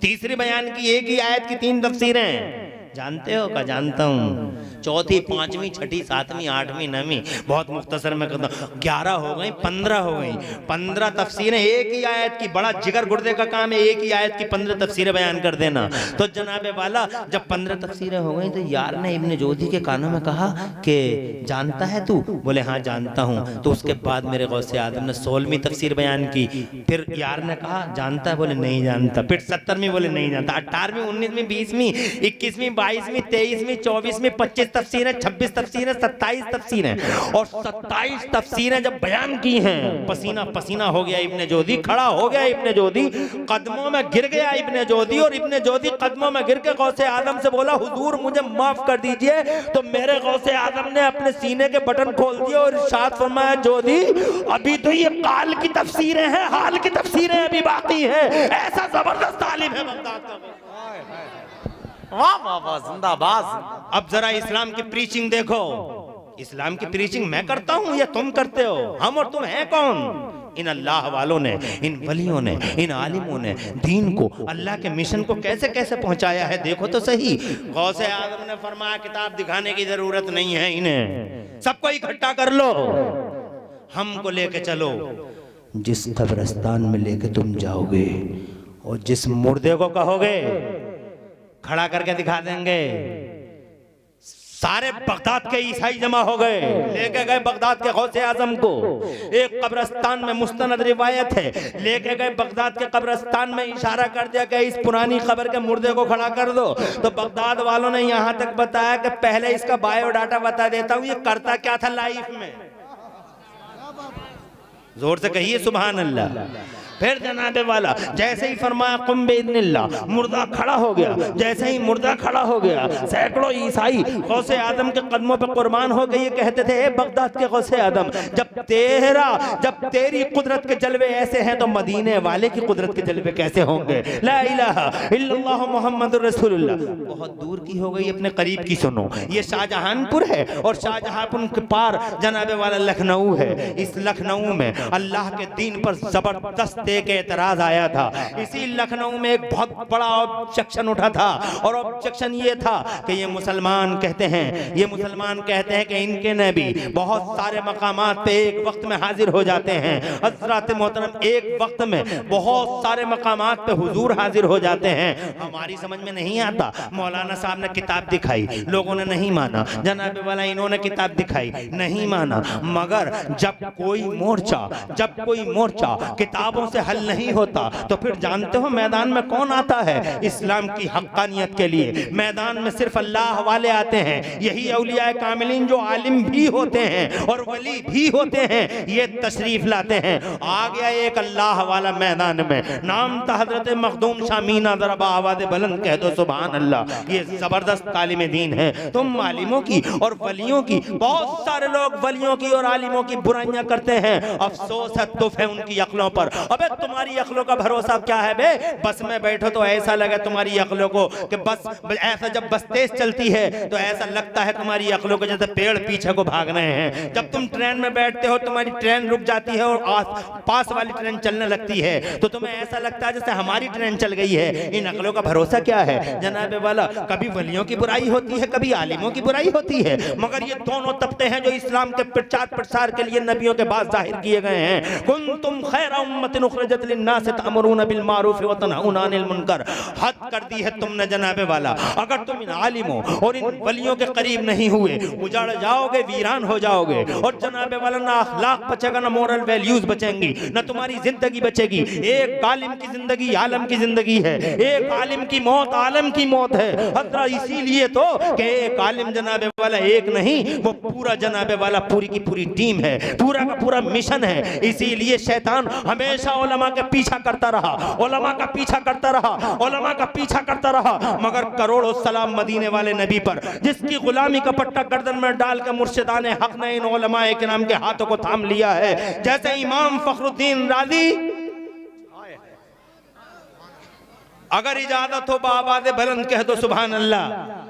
तीसरी बयान की, एक ही आयत की 3 तफसीरें, जानते हो? कहा जानता हूं। चौथी, पांचवी, छठी, सातवीं, आठवीं, नवीं, बहुत मुख्तसर में कहता हूं, 11 हो गई, 15 हो गई। 15 तफसीरें एक ही आयत की। बड़ा जिगर गुर्दे का काम है एक ही आयत की 15 तफसीरें बयान कर देना। तो जनाबे वाला जब 15 तफसीरें हो गई तो यार ने इब्ने जोदी के कानों में कहा कि जानता है तू? बोले हाँ जानता हूँ। तो उसके बाद मेरे गौसे आदम ने 16वीं तफसीर बयान की। फिर यार ने कहा जानता है? बोले नहीं जानता। फिर 17वीं, बोले नहीं जानता। 18वीं, 19वीं, 20वीं, 21वीं, 22वीं, 23वीं, 24वीं, 25 तफसीरें, 26 तफसीरें, 27 तफसीरें और 27 तफसीरें जब बयान की हैं, पसीना पसीना हो गया इब्ने जोदी, खड़ा हो गया इब्ने जोदी, कदमों में गिर गया इब्ने जोदी। और इब्ने जोदी कदमों में गिर के गौसे आदम से बोला हुजूर मुझे माफ कर दीजिए। तो मेरे गौसे आदम ने अपने सीने के बटन खोल दिए और इरशाद फरमाया जोदी अभी तो ये काल की तफसीरें हैं, हाल की तफसीरें अभी बाकी हैं। ऐसा जबरदस्त तालिब है बगदाद का। वाह वाह वाह, जिंदाबाद। अब जरा इस्लाम की प्रीचिंग देखो। इस्लाम की प्रीचिंग मैं करता हूं या तुम करते हो? हम और तुम हैं कौन? इन अल्लाह वालों ने, इन वलियों ने, इन आलिमों ने दीन को, अल्लाह के मिशन को कैसे कैसे पहुंचाया है देखो तो सही। गौसे आजम ने फरमाया किताब दिखाने की जरूरत नहीं है इन्हें, सबको इकट्ठा कर लो, हमको लेके चलो। जिस कब्रिस्तान में लेके तुम जाओगे और जिस मुर्दे को कहोगे खड़ा करके दिखा देंगे। सारे बगदाद के ईसाई जमा हो गए, लेके गए बगदाद के गौसे आजम को। एक कब्रिस्तान में मुस्तनद रिवायत है, लेके गए बगदाद के कब्रिस्तान में, इशारा कर दिया कि इस पुरानी खबर के मुर्दे को खड़ा कर दो। तो बगदाद वालों ने यहां तक बताया कि पहले इसका बायोडाटा बता देता हूं, ये करता क्या था लाइफ में। जोर से कहिए सुभान अल्लाह। फिर जनाबे वाला जैसे ही फरमाया कुम बिइज़्निल्लाह, मुर्दा खड़ा हो गया। जैसे ही मुर्दा खड़ा हो गया, सैकड़ों ईसाई गौसे आदम के कदमों पे कुर्बान हो गए। ये कहते थे बगदाद के गौसे आदम, जब तेरी कुदरत के जलवे ऐसे हैं तो मदीने वाले की कुदरत के जलवे कैसे होंगे। ला इलाहा इल्लल्लाह मुहम्मदुर रसूलुल्लाह। बहुत दूर की हो गई, अपने करीब की सुनो। ये शाहजहानपुर है और शाहजहांपुर के पार जनाबे वाला लखनऊ है। इस लखनऊ में अल्लाह के दीन पर जबरदस्त एक एतराज आया था। इसी लखनऊ में एक बहुत बड़ा ऑब्जेक्शन उठा था और ऑब्जेक्शन ये था कि ये मुसलमान कहते हैं कि इनके नबी बहुत सारे मकामात पे एक वक्त में हाजिर हो जाते हैं। हज़रत मोहतरम एक वक्त में बहुत सारे मकामात पे हुजूर हाजिर हो जाते हैं। हमारी समझ में नहीं आता। मौलाना साहब ने किताब दिखाई, लोगों ने नहीं माना। जनाबे वाला इन्होंने किताब दिखाई, नहीं माना। मगर जब कोई मोर्चा किताबों से हल नहीं होता तो फिर जानते हो मैदान में कौन आता है? इस्लाम की हक्कानियत के लिए मैदान में सिर्फ अल्लाह वाले आते हैं। यही औलिया कामिलीन जो आलिम भी होते हैं और वली भी होते हैं, ये तशरीफ लाते हैं। आ गया एक अल्लाह वाला मैदान में, नाम था हजरत मखदूम शामीना, जरा आवाज़ बुलंद कह दो सुभान अल्लाह। ये जबरदस्त तालीम दीन है। तुम आलिमों की और वलियों की, बहुत सारे लोग वलियों की और आलिमों की बुराइयां करते हैं। अफसोस है, तुफ है उनकी अक्लों पर। अब अबे तुम्हारी अक्लों का भरोसा क्या है बे? बस में बैठो तो ऐसा लगे तुम्हारी अक्लों को कि बस ऐसा, जब बस तेज चलती है तो ऐसा लगता है तुम्हारी अक्लों को जैसे पेड़ पीछे को भाग रहे हैं। जब तुम ट्रेन में बैठते हो तुम्हारी ट्रेन रुक जाती है और पास वाली ट्रेन चलने लगती है तो तुम्हें ऐसा लगता है जैसे हमारी ट्रेन चल गई है। इन अक्लों का भरोसा क्या है जनाबे वाला? कभी वलियों की बुराई होती है, कभी आलिमों की बुराई होती है, मगर ये दोनों तबके हैं जो इस्लाम के प्रचार प्रसार के लिए नबियों के बाद जाहिर किए गए हैं। कुंतुम खैरा उम्मतिन उखरिजत लिन्नास तअमुरूना बिल मारूफ व तनहूना अनिल मुनकर। हद कर दी है तुमने जनाबे वाला। अगर तुम इन आलिमों और इन वलियों के करीब नहीं हुए उजाड़ जाओगे, वीरान हो जाओगे। और जनाबे वाला ना अखलाक बचेगा, ना मोरल वैल्यूज बचेंगी, ना तुम्हारी जिंदगी बचेगी। एक आलिम की जिंदगी आलम की जिंदगी है, एक आलिम की मौत आलम की मौत है। हजरा इसीलिए तो कि एक आलिम जनाबे वाला एक नहीं, वो पूरा जनाबे वाला पूरी की पूरी टीम है, पूरा का पूरा मिशन है। इसीलिए शैतान हमेशा उलमा के पीछा करता रहा, उलमा का पीछा करता रहा, उलमा का पीछा करता रहा। मगर करोड़ों सलाम मदीने वाले नबी पर, जिसकी गुलामी का पट्टा गर्दन में डाल के मुर्शिदाने हक ने इन उलमाए किराम के हाथों को थाम लिया है। जैसे इमाम फखरुद्दीन राजी, अगर इजाजत हो बाबाद बुलंद कह दो सुभान अल्लाह।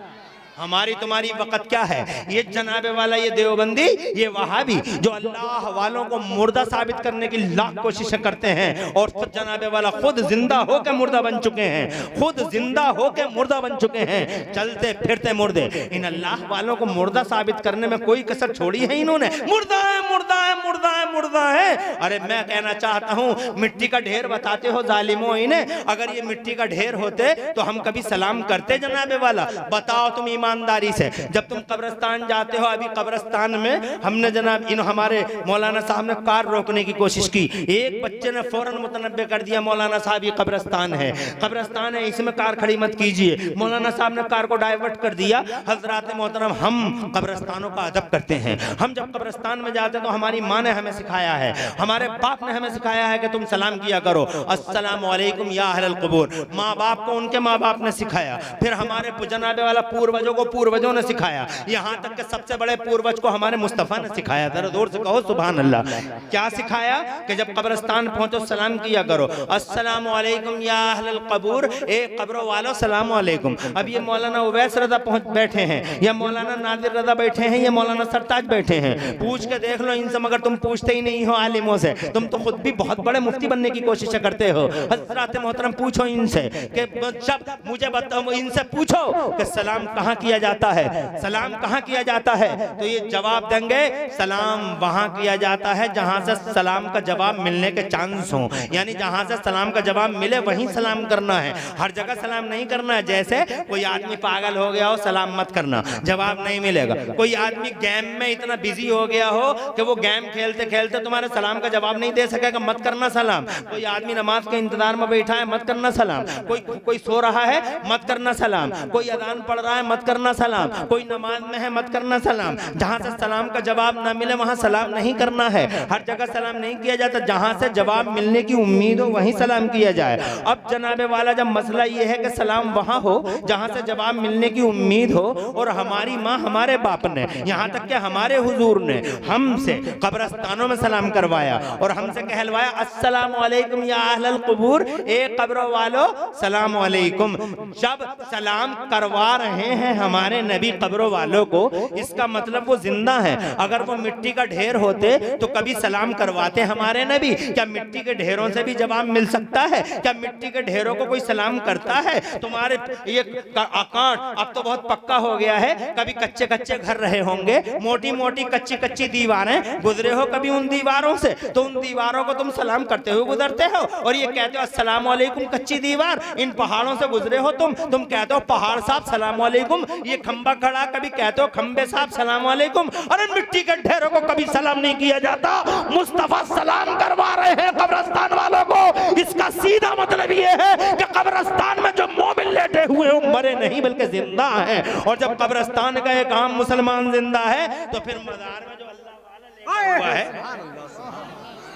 हमारी तुम्हारी वक़्त क्या है? ये जनाबे वाला, ये देवबंदी, ये वहाबी जो अल्लाह वालों को मुर्दा साबित करने की लाख कोशिशें करते हैं और खुद जनाबे वाला खुद जिंदा होकर मुर्दा बन चुके हैं, खुद जिंदा होकर मुर्दा बन चुके हैं, चलते फिरते मुर्दे। इन अल्लाह वालों को मुर्दा साबित करने में कोई कसर छोड़ी है इन्होंने। मुर्दा है, मुर्दा है, मुर्दा है, मुर्दा है। अरे मैं कहना चाहता हूँ, मिट्टी का ढेर बताते हो जालिमों इन्हें, अगर ये मिट्टी का ढेर होते तो हम कभी सलाम करते जनाबे वाला? बताओ तुम ईमानदारी से। जब तुम कब्रिस्तान जाते हो, अभी कब्रिस्तान में हमने जनाब इन हमारे मौलाना साहब ने कार रोकने की कोशिश की, एक बच्चे ने फौरन मुतनब्बे कर दिया मौलाना साहब ये कब्रिस्तान है, कब्रिस्तान है, इसमें कार खड़ी मत कीजिए। मौलाना साहब ने कार को डाइवर्ट कर दिया। हजरात मोहतरम, हम कब्रिस्तानों का अदब करते हैं। हम जब कब्रिस्तान में जाते हैं तो हमारी माँ ने हमें सिखाया है, हमारे बाप ने हमें सिखाया है कि तुम सलाम किया करो, अस्सलामु अलैकुम या अहलल क़ुबूर। माँ बाप को उनके माँ बाप ने सिखाया, फिर हमारे जनाबे वाला पूर्वजों को पूर्वजों ने सिखाया, यहाँ तक कि सबसे बड़े पूर्वज को हमारे मुस्तफ़ा ने सिखाया। जरा जोर से कहो सुभान अल्लाह। क्या सिखाया? कि जब कब्रिस्तान पहुंचो सलाम किया करो, अस्सलामु अलैकुम या अहलल क़बूर, ए कब्रों वालों सलामु अलैकुम। अब ये मौलाना उवैस रज़ा पहुंच बैठे हैं, या मौलाना नादिर रज़ा बैठे हैं, या मौलाना सरताज बैठे हैं, पूछ के देख लो इनसे। मगर तुम पूछते ही नहीं हो आलिमों से, तुम तो खुद भी बहुत बड़े मुफ्ती बनने की कोशिश करते हो। हज़रात मोहतरम पूछो इनसे कि जब मुझे बताओ, इनसे पूछो कि सलाम कहाँ किया जाता है, सलाम कहाँ किया जाता है, तो ये जवाब देंगे सलाम वहाँ किया जाता है जहाँ से सलाम का जवाब मिलने के चांस हो, यानी जहाँ से सलाम का जवाब मिले वहीं सलाम करना है, हर जगह सलाम नहीं करना है। जैसे कोई आदमी पागल हो गया हो, सलाम मत करना, जवाब नहीं मिलेगा। कोई आदमी गेम में इतना बिजी हो गया हो कि वो गेम खेलते खेलते तुम्हारे सलाम का जवाब नहीं दे सकेगा, मत करना सलाम। कोई आदमी नमाज के इंतजार में बैठा है, मत करना सलाम। कोई सो रहा है, मत करना सलाम। कोई अजान पढ़ रहा है, मत करना सलाम। कोई नमाज में है, मत करना सलाम। जहाँ से सलाम का जवाब ना मिले वहाँ सलाम नहीं करना है, हर जगह सलाम नहीं किया जाता। जहाँ से जवाब मिलने की उम्मीद हो वहीं सलाम किया जाए। अब जनाबे वाला जब मसला ये है कि सलाम वहाँ हो जहाँ से जवाब मिलने की उम्मीद हो, और हमारी माँ हमारे बाप ने, यहाँ तक कि हमारे हुजूर ने हमसे कब्रिस्तानों में सलाम करवाया और हमसे कहलवाया अस्सलामु अलैकुम या अहलल क़ुबूर, ए कब्रों वालों सलाम अलैकुम। जब सलाम करवा रहे हैं हमारे नबी कब्रों वालों को, इसका मतलब वो जिंदा है। अगर वो मिट्टी का ढेर होते तो कभी सलाम करवाते हमारे नबी? क्या मिट्टी के ढेरों से भी जवाब मिल सकता है? क्या मिट्टी के ढेरों को कोई सलाम करता है? तुम्हारे ये अकाउंट अब तो बहुत पक्का हो गया है, कभी कच्चे कच्चे घर रहे होंगे, मोटी मोटी कच्ची कच्ची दीवारें, गुजरे हो कभी उन दीवारों से, तो उन दीवारों को तुम सलाम करते हुए गुजरते हो और ये कहते हो अस्सलामु अलैकुम कच्ची दीवार। इन पहाड़ों से गुजरे हो तुम कहते हो पहाड़ साहब सलाम अलैकुम। ये खंबा खड़ा, कभी कहते हो खंबे साहब सलाम अलैकुम। अरे मिट्टी के ढेरों को कभी सलाम नहीं किया जाता, मुस्तफा सलाम करवा रहे हैं कब्रिस्तान वालों को। इसका सीधा मतलब ये है कि कब्रिस्तान में जो मोमिन लेटे हुए हो मरे नहीं बल्कि जिंदा हैं, और जब कब्रिस्तान का एक आम मुसलमान जिंदा है तो फिर मज़ार में जो अल्लाह वाला लेटा हुआ है,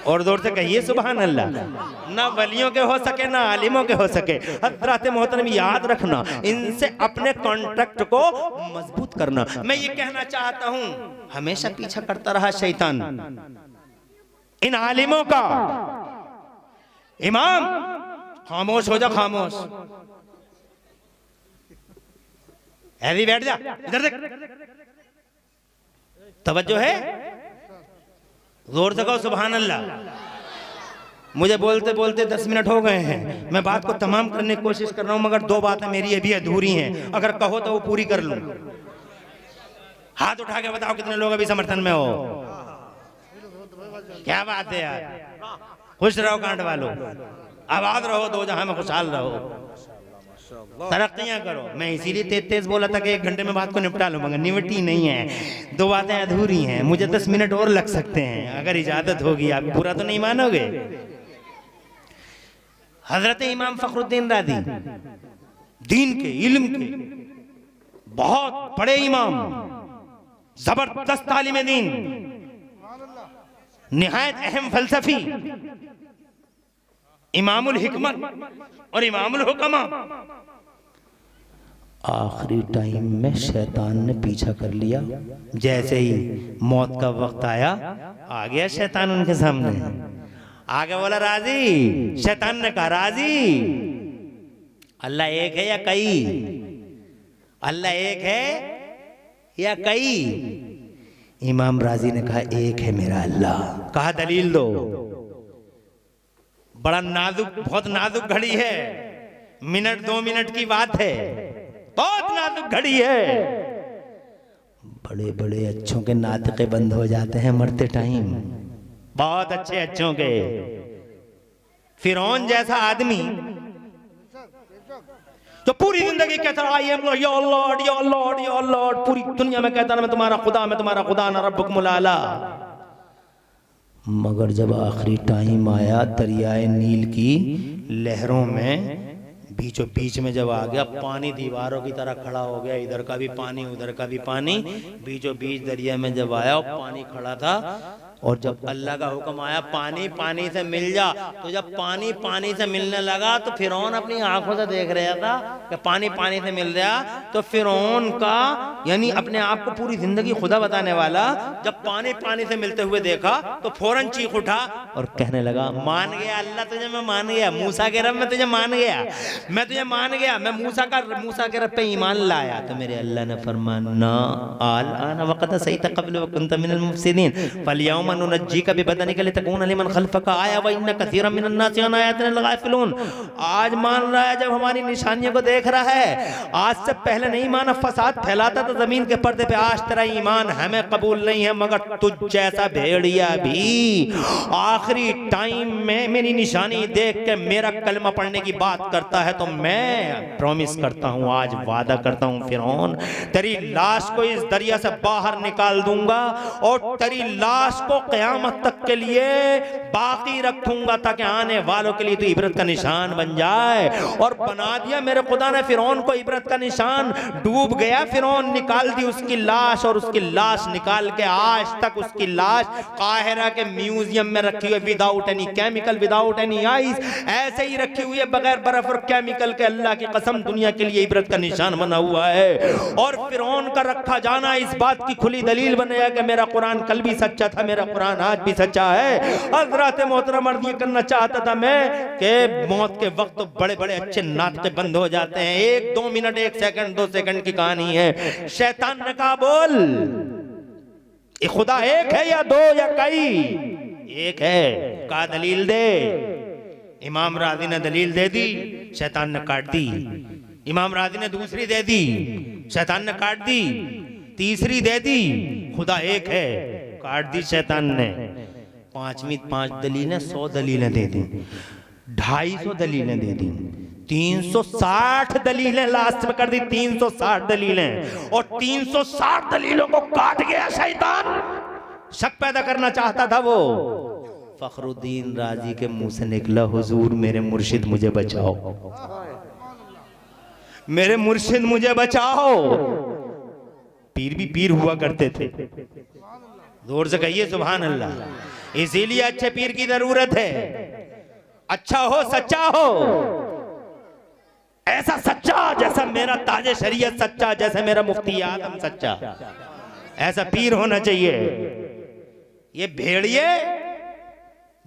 और जोर से कहिए सुभान अल्लाह। ना वलियों के हो सके ना आलिमों के हो सके। हज़रात मोहतरम याद रखना, इनसे अपने कॉन्ट्रैक्ट को मजबूत करना। मैं ये कहना चाहता हूं, हमेशा पीछा करता रहा शैतान इन आलिमों का, इमाम खामोश हो जा, खामोश, ऐसे ही बैठ जा, इधर देख, तवज्जो है, जोर से कहो सुभान अल्लाह। मुझे बोलते बोलते 10 मिनट हो गए हैं, मैं बात को तमाम करने की कोशिश कर रहा हूं, मगर 2 बातें मेरी अभी अधूरी हैं, अगर कहो तो वो पूरी कर लूं। हाथ उठा के बताओ कितने लोग अभी समर्थन में हो। क्या बात है यार, खुश रहो कांड वालों, आबाद रहो, दो जहां में खुशहाल रहो, तरक्कियां करो। मैं इसीलिए तेज बोला था कि 1 घंटे में बात को निपटा लूं, मगर निपटी नहीं है, 2 बातें अधूरी हैं, मुझे 10 मिनट और लग सकते हैं, अगर इजाजत होगी। आप पूरा तो नहीं मानोगे। हजरत इमाम फखरुद्दीन राजी, दीन के, इल्म के बहुत बड़े इमाम, जबरदस्त तालिम दीन, निहायत अहम फलसफी, इमामुल हिकमत और इमामुल हुकमा। आखिरी टाइम में शैतान ने पीछा कर लिया, जैसे ही मौत का वक्त आया, आ गया शैतान उनके सामने, आगे बोला राजी। शैतान ने कहा राजी, अल्लाह एक है या कई? अल्लाह एक है या कई? इमाम राजी ने कहा एक है मेरा अल्लाह। कहा दलील दो। बड़ा नाजुक, बहुत नाजुक घड़ी है, मिनट 2 मिनट की बात है, बहुत नाजुक घड़ी है। बड़े बड़े अच्छों के नातिके बंद हो जाते हैं मरते टाइम, बहुत अच्छे अच्छों के। फिरौन जैसा आदमी जो पूरी जिंदगी कहता रहा आई एम या लॉर्ड या लॉर्ड या लॉर्ड, पूरी दुनिया में कहता रहा मैं तुम्हारा खुदा ना रब्बुकुमुल आला, मगर जब आखिरी टाइम आया, दरियाए नील की लहरों में बीचों बीच में जब आ गया, पानी दीवारों की तरह खड़ा हो गया, इधर का भी पानी उधर का भी पानी, बीचों बीच दरिया में जब आया और पानी खड़ा था, और जब अल्लाह का हुक्म आया पानी पानी से मिल जा, तो जब पानी पानी से मिलने लगा तो फिरौन अपनी आंखों से देख रहा था कि पानी पानी से मिल रहा, तो फिरौन का यानी अपने आप को पूरी जिंदगी खुदा बताने वाला जब पानी पानी से मिलते हुए देखा तो फौरन चीख उठा और कहने लगा मान गया अल्लाह तुझे, मैं मान गया, मूसा के रब मैं तुझे मान गया, मैं तुझे मान गया, मैं मूसा के रब पे ईमान लाया। तो मेरे अल्लाह ने फरमाया ना आल आना वक़द सही तक़ब्ल व कुंत मिनल मुफ़सिदीन फलयौम नुनज्जीका बिबदनिका लितकूना लिमन खल्फका आया व इन्न कसीरन मिनन नासि अन आयातिना लगाफिलून। आज मान रहा है जब हमारी निशानियों को देख रहा है, आज से पहले नहीं माना, फसाद फैलाता था जमीन के पर्दे पे, आज तेरा ईमान हमें कबूल नहीं है, मगर तुझ जैसा भेड़िया भी आखिरी टाइम में मेरी निशानी देख के मेरा कलमा पढ़ने की बात करता है तो मैं प्रॉमिस करता हूं, आज वादा करता हूं फिरौन, तेरी लाश को इस दरिया से बाहर निकाल दूंगा और तेरी लाश को क़यामत तक के लिए बाकी रखूंगा ताकि आने वालों के लिए तो इबरत का निशान बन जाए। और बना दिया मेरे खुदा ने फिरौन को इबरत का निशान। डूब गया फिरौन, निकाल दी उसकी लाश, और उसकी लाश निकाल के आज तक उसकी लाश काहिरा के म्यूजियम में रखी हुई, without any chemical, without any ice, ऐसे ही रखी हुई है बगैर बर्फ और केमिकल के। अल्लाह की कसम दुनिया के लिए इबरत का निशान बना हुआ है। और फिरौन का रखा जाना इस बात की खुली दलील बनेगा कि मेरा कुरान कल भी सच्चा था, मेरा कुरान आज भी सच्चा है। हज़रत मोहतरम अर्ज़ ये करना चाहता था मैं कि मौत के वक्त तो बड़े बड़े अच्छे नाटक बंद हो जाते हैं, 1-2 मिनट 1 सेकंड 2 सेकंड की कहानी है। शैतान ने कहा बोल ये खुदा एक है या 2 या कई? एक है। कहा दलील दे। इमाम राजी ने दलील दे दी, शैतान ने काट दी। इमाम राजी ने दूसरी दे दी, शैतान ने काट दी। तीसरी दे दी, खुदा एक है, काट दी शैतान ने। 5 दलीलें 100 दलीलें दे दी, 250 दलीलें दे दी, 360 दलीलें लास्ट में कर दी, 360 दलीलें। और 360 दलीलों को काट गया शैतान। शक पैदा करना चाहता था वो। फखरुद्दीन राजी के मुंह से निकला हुजूर मेरे मुर्शिद मुझे बचाओ, मेरे मुर्शिद मुझे बचाओ। पीर भी पीर हुआ करते थे, जोर से कहिए सुभान अल्लाह। इसीलिए अच्छे पीर की जरूरत है, अच्छा हो सच्चा हो, ऐसा सच्चा जैसा मेरा ताजे शरीयत सच्चा, जैसे मेरा मुफ्ती आदम सच्चा, ऐसा पीर होना चाहिए। ये भेड़िए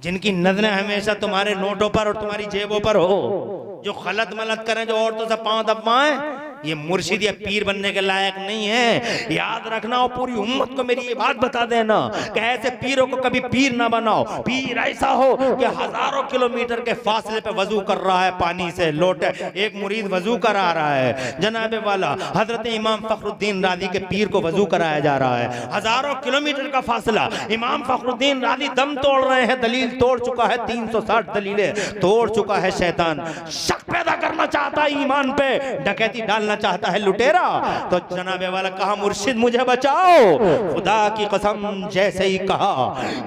जिनकी नजरें हमेशा तुम्हारे नोटों पर और तुम्हारी जेबों पर हो, जो गलत मलत करें, जो औरतों से पांव दबाएं, ये मुर्शिद या पीर बनने के लायक नहीं है। याद रखना, और पूरी उम्मत को मेरी ये बात बता देना कि ऐसे पीरों को कभी पीर ना बनाओ। पीर ऐसा हो कि हजारों किलोमीटर के फासले पे वजू कर रहा है पानी से लोटे, एक मुरीद वजू करा रहा है जनाबे वाला हजरत इमाम फखरुद्दीन राजी के पीर को वजू कराया जा रहा है। हजारों किलोमीटर का फासला, इमाम फखरुद्दीन राजी दम तोड़ रहे हैं, दलील तोड़ चुका है, 360 दलीलें तोड़ चुका है। शैतान शक पैदा करना चाहता है ईमान पे, डकैती डालना चाहता है लुटेरा। तो जनाबे वाला कहा मुर्शिद मुझे बचाओ। खुदा की कसम जैसे ही कहा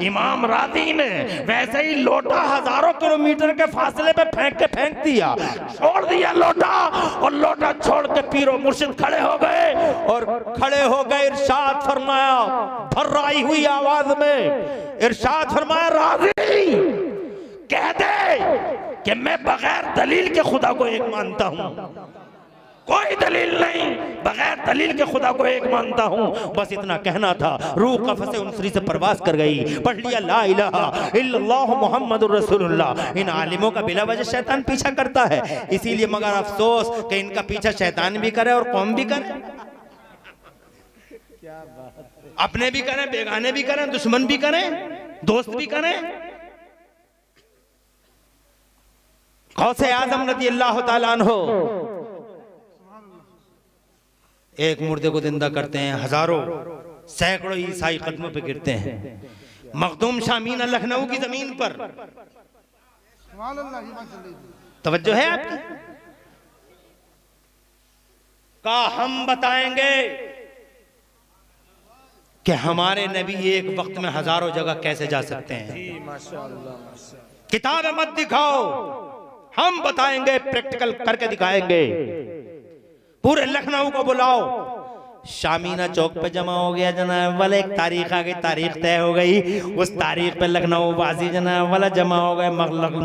इमाम राजी ने, वैसे ही लोटा हजारों किलोमीटर के फासले पे फेंक दिया, छोड़ दिया लोटा, और लोटा छोड़ के पीरो मुर्शिद खड़े हो गए। और खड़े हो गए, इरशाद फरमाया भर्राई हुई आवाज में, इरशाद फरमाया राजी कह दे कि मैं बगैर दलील के खुदा को एक मानता हूं, कोई दलील नहीं, बगैर दलील के खुदा को एक मानता हूं। बस इतना कहना था, रूह कफ़ उनसरी से परवास कर गई। पढ़ लिया ला इलाहा इल्लल्लाह मुहम्मदुर रसूलुल्लाह। इन आलिमों का बिला वजह शैतान पीछा करता है, इसीलिए मगर अफसोस कि इनका पीछा शैतान भी करे और कौम भी करे, अपने भी करें, बेगाने भी करें, दुश्मन भी करें, दोस्त भी करें। गौसे आजम रज़ी अल्लाह ताला अन्हु एक मुर्दे को जिंदा करते हैं, हजारों सैकड़ों ईसाई कदमों पे गिरते हैं। मखदूम शामीना लखनऊ की जमीन पर, तवज्जो है आपकी, का हम बताएंगे कि हमारे नबी एक वक्त में हजारों जगह कैसे जा सकते हैं। किताब मत दिखाओ, हम बताएंगे, प्रैक्टिकल करके दिखाएंगे। पूरे लखनऊ को बुलाओ, शामीना चौक पे जमा हो गया जनाब वाला, एक तारीख आ गई, तारीख तय हो गई, उस तारीख पे लखनऊ वासी जनाब वाला जमा हो गए।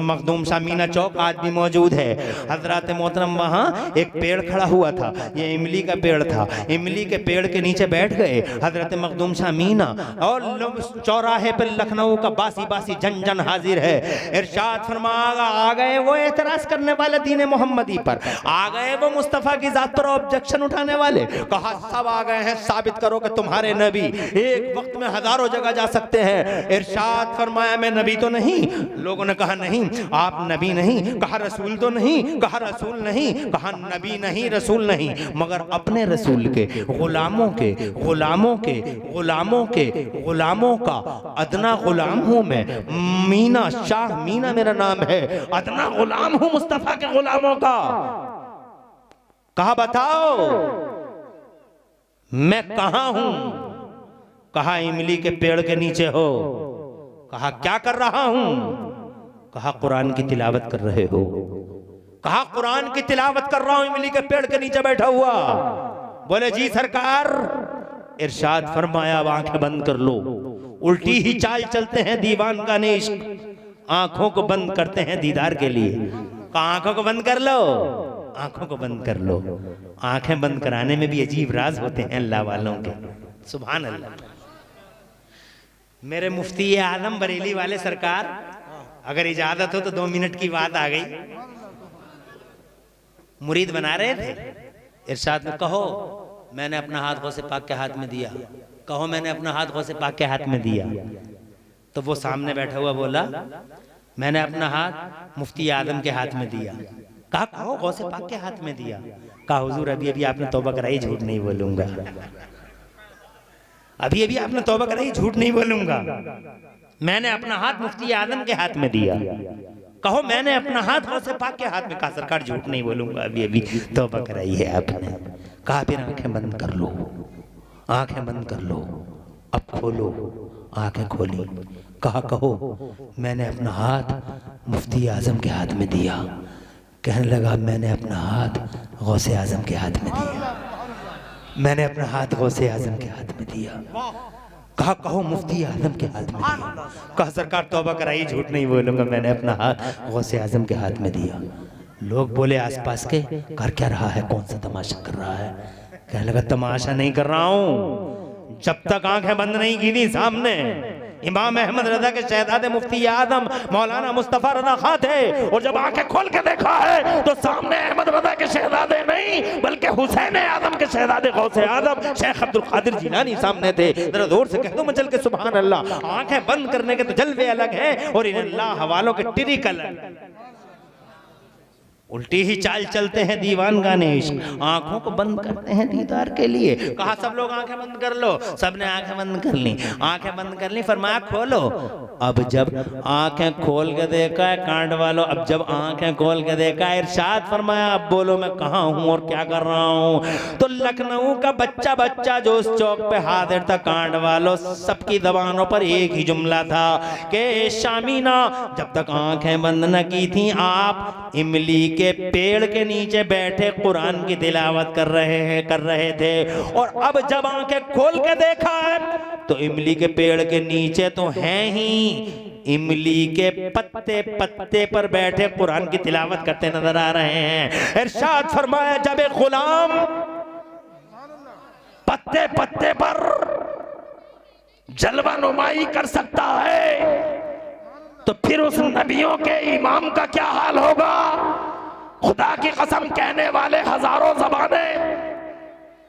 मखदूम शामीना चौक आज भी मौजूद है। हजरत मोहतरम वहाँ एक पेड़ खड़ा हुआ था, ये इमली का पेड़ था, इमली के पेड़ के नीचे बैठ गए हजरत मखदूम शामीना, और चौराहे पे लखनऊ का बासी बासी जन जन हाजिर है। इरशाद फरमाया आ गए वो एतराज करने वाले दीन मोहम्मदी पर, आ गए वो मुस्तफ़ा की जात पर ऑब्जेक्शन उठाने वाले। कहा सब आ गए हैं, साबित करो कि तुम्हारे नबी एक वक्त में हजारों जगह जा सकते हैं। इरशाद फरमाया मैं नबी तो नहीं। लोगों ने कहा नहीं आप नबी नहीं, कहा रसूल तो नहीं, कहा रसूल नहीं, कहा नबी नहीं, रसूल नहीं, मगर अपने रसूल के गुलामों के गुलामों के गुलामों के गुलामों का अदना गुलाम हूं मैं। मीना शाह मीना मेरा नाम है, अदना गुलाम हूं मुस्तफा के गुलामों का। कहा बताओ मैं कहां हूं? कहा इमली के पेड़ के नीचे हो। कहा क्या कर रहा हूं? कहा कुरान की तिलावत कर रहे हो। कहा कुरान की तिलावत कर रहा हूं इमली के पेड़ के नीचे बैठा हुआ। बोले जी सरकार। इरशाद फरमाया अब आंखें बंद कर लो। उल्टी ही चाल चलते हैं दीवान का इश्क, आंखों को बंद करते हैं दीदार के लिए। कहा आंखों को बंद कर लो, आंखों को बंद कर लो। आंखें बंद कराने में भी अजीब राज होते हैं अल्लाह वालों के। सुभान अल्लाह। मेरे मुफ्ती आजम बरेली वाले सरकार, अगर इजाजत हो तो 2 मिनट की बात आ गई। मुरीद बना रहे थे, इरशाद में कहो मैंने अपना हाथ गौसे पाक के हाथ में दिया, कहो मैंने अपना हाथ गौसे पाक के हाथ में दिया। तो वो सामने बैठा हुआ बोला मैंने अपना हाथ मुफ्ती आजम के हाथ में दिया। कहा कहो गौसे पाक के हाथ में दिया। कहा हुजूर अभी अभी आपने तौबा कराई, झूठ नहीं बोलूंगा। अभी अभी आपने तौबा कराई, झूठ नहीं बोलूंगा। मैंने अपना हाथ मुफ्ती आजम के हाथ में दिया। कहो मैंने अपना हाथ गौसे पाक के हाथ में। कहा सरकार झूठ नहीं बोलूंगा, अभी अभी तौबा कराई है आपने। कहा फिर आंखें बंद कर लो, आंखें बंद कर लो। अब खोलो, आंखें खोली। कहा कहो मैंने अपना हाथ मुफ्ती आजम के हाथ में दिया। कहने लगा मैंने अपना हाथ गौसे आजम के हाथ में दिया, मैंने अपना हाथ गौसे आजम के हाथ में दिया। कहा कहो मुफ्ती आजम के हाथ में दिया। कहा सरकार तौबा कराई, झूठ नहीं बोलूंगा, मैंने अपना हाथ गौसे आजम के हाथ में दिया। लोग बोले आसपास के कर क्या रहा है, कौन सा तमाशा कर रहा है? कहने लगा तमाशा नहीं कर रहा हूं, जब तक आंखें बंद नहीं की थी सामने इमाम अहमद रजा के शहजादे मुफ्ती आदम मौलाना मुस्तफ़ा रजा खां थे, और जब आंखें खोल के देखा है तो सामने अहमद रजा के शहजादे नहीं बल्कि हुसैन आदम के शहजादे गौसे आदम शेख अब्दुल कादिर जिलानी सामने थे। जरा जोर से कह दो मचल के सुभान अल्लाह। आंखें बंद करने के तो जलवे अलग हैं और इन अल्लाह हवालों के टिरिक अलग। उल्टी ही चाल चलते हैं दीवान गाने इश्क, आंखों को बंद करते हैं दीदार के लिए। कहा सब लोग आंखें बंद कर लो, सबने आंखें बंद कर ली, आंखें बंद कर ली, फरमाया खोलो। अब जब आंखें खोल के देखा है कांड वालों, अब जब आंखें खोल के देखा है, इरशाद फरमाया अब बोलो मैं कहाँ हूँ और क्या कर रहा हूँ। तो लखनऊ का बच्चा बच्चा जो उस चौक पे हाजिर था कांड वालों, सबकी जबानों पर एक ही जुमला था कि शामीना, जब तक आंखें बंद न की थी आप इमली के पेड़ के नीचे बैठे कुरान की तिलावत कर रहे थे, और अब जब आंखें खोल के देखा है तो इमली के पेड़ के नीचे तो हैं ही, इमली के पत्ते पत्ते पर बैठे कुरान की तिलावत करते नजर आ रहे हैं। इरशाद फरमाया जब एक गुलाम पत्ते पत्ते पर जलवा नुमाई कर सकता है तो फिर उस नबियों के इमाम का क्या हाल होगा। खुदा की कसम कहने वाले हजारों ज़बाने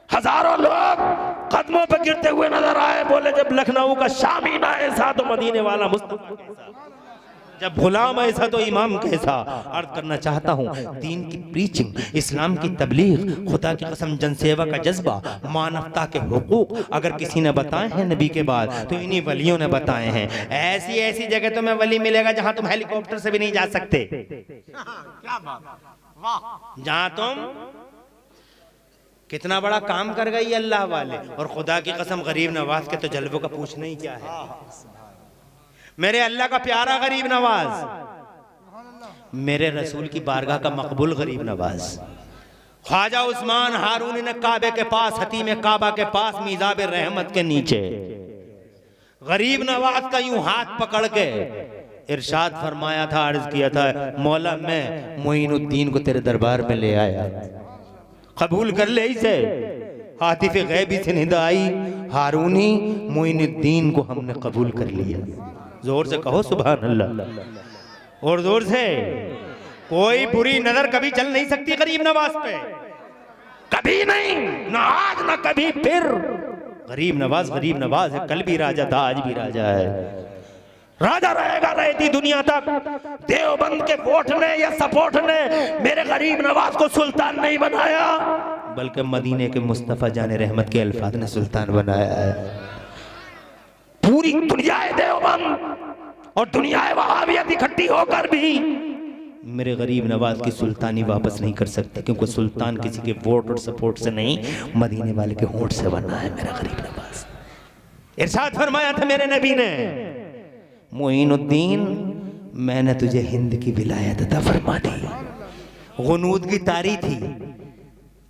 हजारों लोग कदमों पर गिरते हुए नजर आए, बोले जब लखनऊ का शामीना ऐसा तो मदीने वाला मुस्तफा कैसा, जब गुलाम ऐसा तो इमाम कैसा। अर्ज करना चाहता हूँ दीन की प्रीचिंग, इस्लाम की तबलीग, खुदा की कसम जनसेवा का जज्बा, मानवता के हुकूक अगर किसी ने बताए हैं नबी के बाद तो इन्हीं वलियों ने बताए हैं। ऐसी ऐसी जगह तुम्हें वली मिलेगा जहां तुम हेलीकॉप्टर से भी नहीं जा सकते, जहां तुम कितना बड़ा काम कर गई अल्लाह वाले। और खुदा की कसम गरीब नवाज के तो जलवों का पूछना ही क्या है। मेरे अल्लाह का प्यारा गरीब नवाज, मेरे रसूल की बारगाह का मकबूल गरीब नवाज, ख्वाजा उस्मान हारूनी ने काबे के पास, हतीम काबा के पास, मीज़ाब रहमत के नीचे गरीब नवाज का यूं हाथ पकड़ के इरशाद फरमाया था, अर्ज किया था मौला मैं मोइनुद्दीन को तेरे दरबार में ले आया, कबूल कर ले इसे। हातिफ गैबी से निदा आई, हारूनी मोइनुद्दीन को हमने कबूल कर लिया। जोर से कहो सुभान अल्लाह, और जोर से। कोई बुरी नजर कभी चल नहीं सकती गरीब नवाज पे, कभी नहीं, ना आज ना कभी फिर। गरीब नवाज है, कल भी राजा था आज भी राजा है, राजा रहेगा रहती दुनिया तक। देवबंद के वोट ने या सपोर्ट ने मेरे गरीब नवाज को सुल्तान नहीं बनाया, बल्कि मदीने के मुस्तफा जाने रहमत के अल्फाज ने सुल्तान बनाया है। पूरी दुनिया देवबंद और दुनिया वहाबियत इकट्ठी होकर भी मेरे गरीब नवाज की सुल्तानी वापस नहीं कर सकते, क्योंकि सुल्तान किसी के वोट और सपोर्ट से नहीं, मदीने वाले के होंठ से बना है मेरा गरीब नवाज। इरशाद फरमाया था मेरे नबी ने, मोइनुद्दीन मैंने तुझे हिंद की विलायत अता फरमा दी। गुनूद की तारी थी,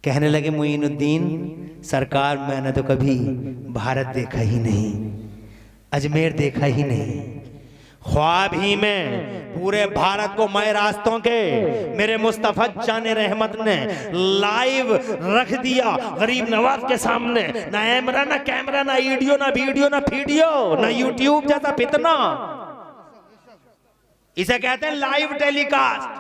कहने लगे मोइनुद्दीन सरकार मैंने तो कभी भारत देखा ही नहीं, अजमेर देखा ही नहीं, ख्वाब ही में पूरे भारत को मैं रास्तों के मेरे मुस्तफा जाने रहमत ने लाइव रख दिया गरीब नवाज के सामने। ना कैमरा ना कैमरा, ना वीडियो ना वीडियो ना वीडियो, ना यूट्यूब जैसा फितना, इसे कहते हैं लाइव टेलीकास्ट।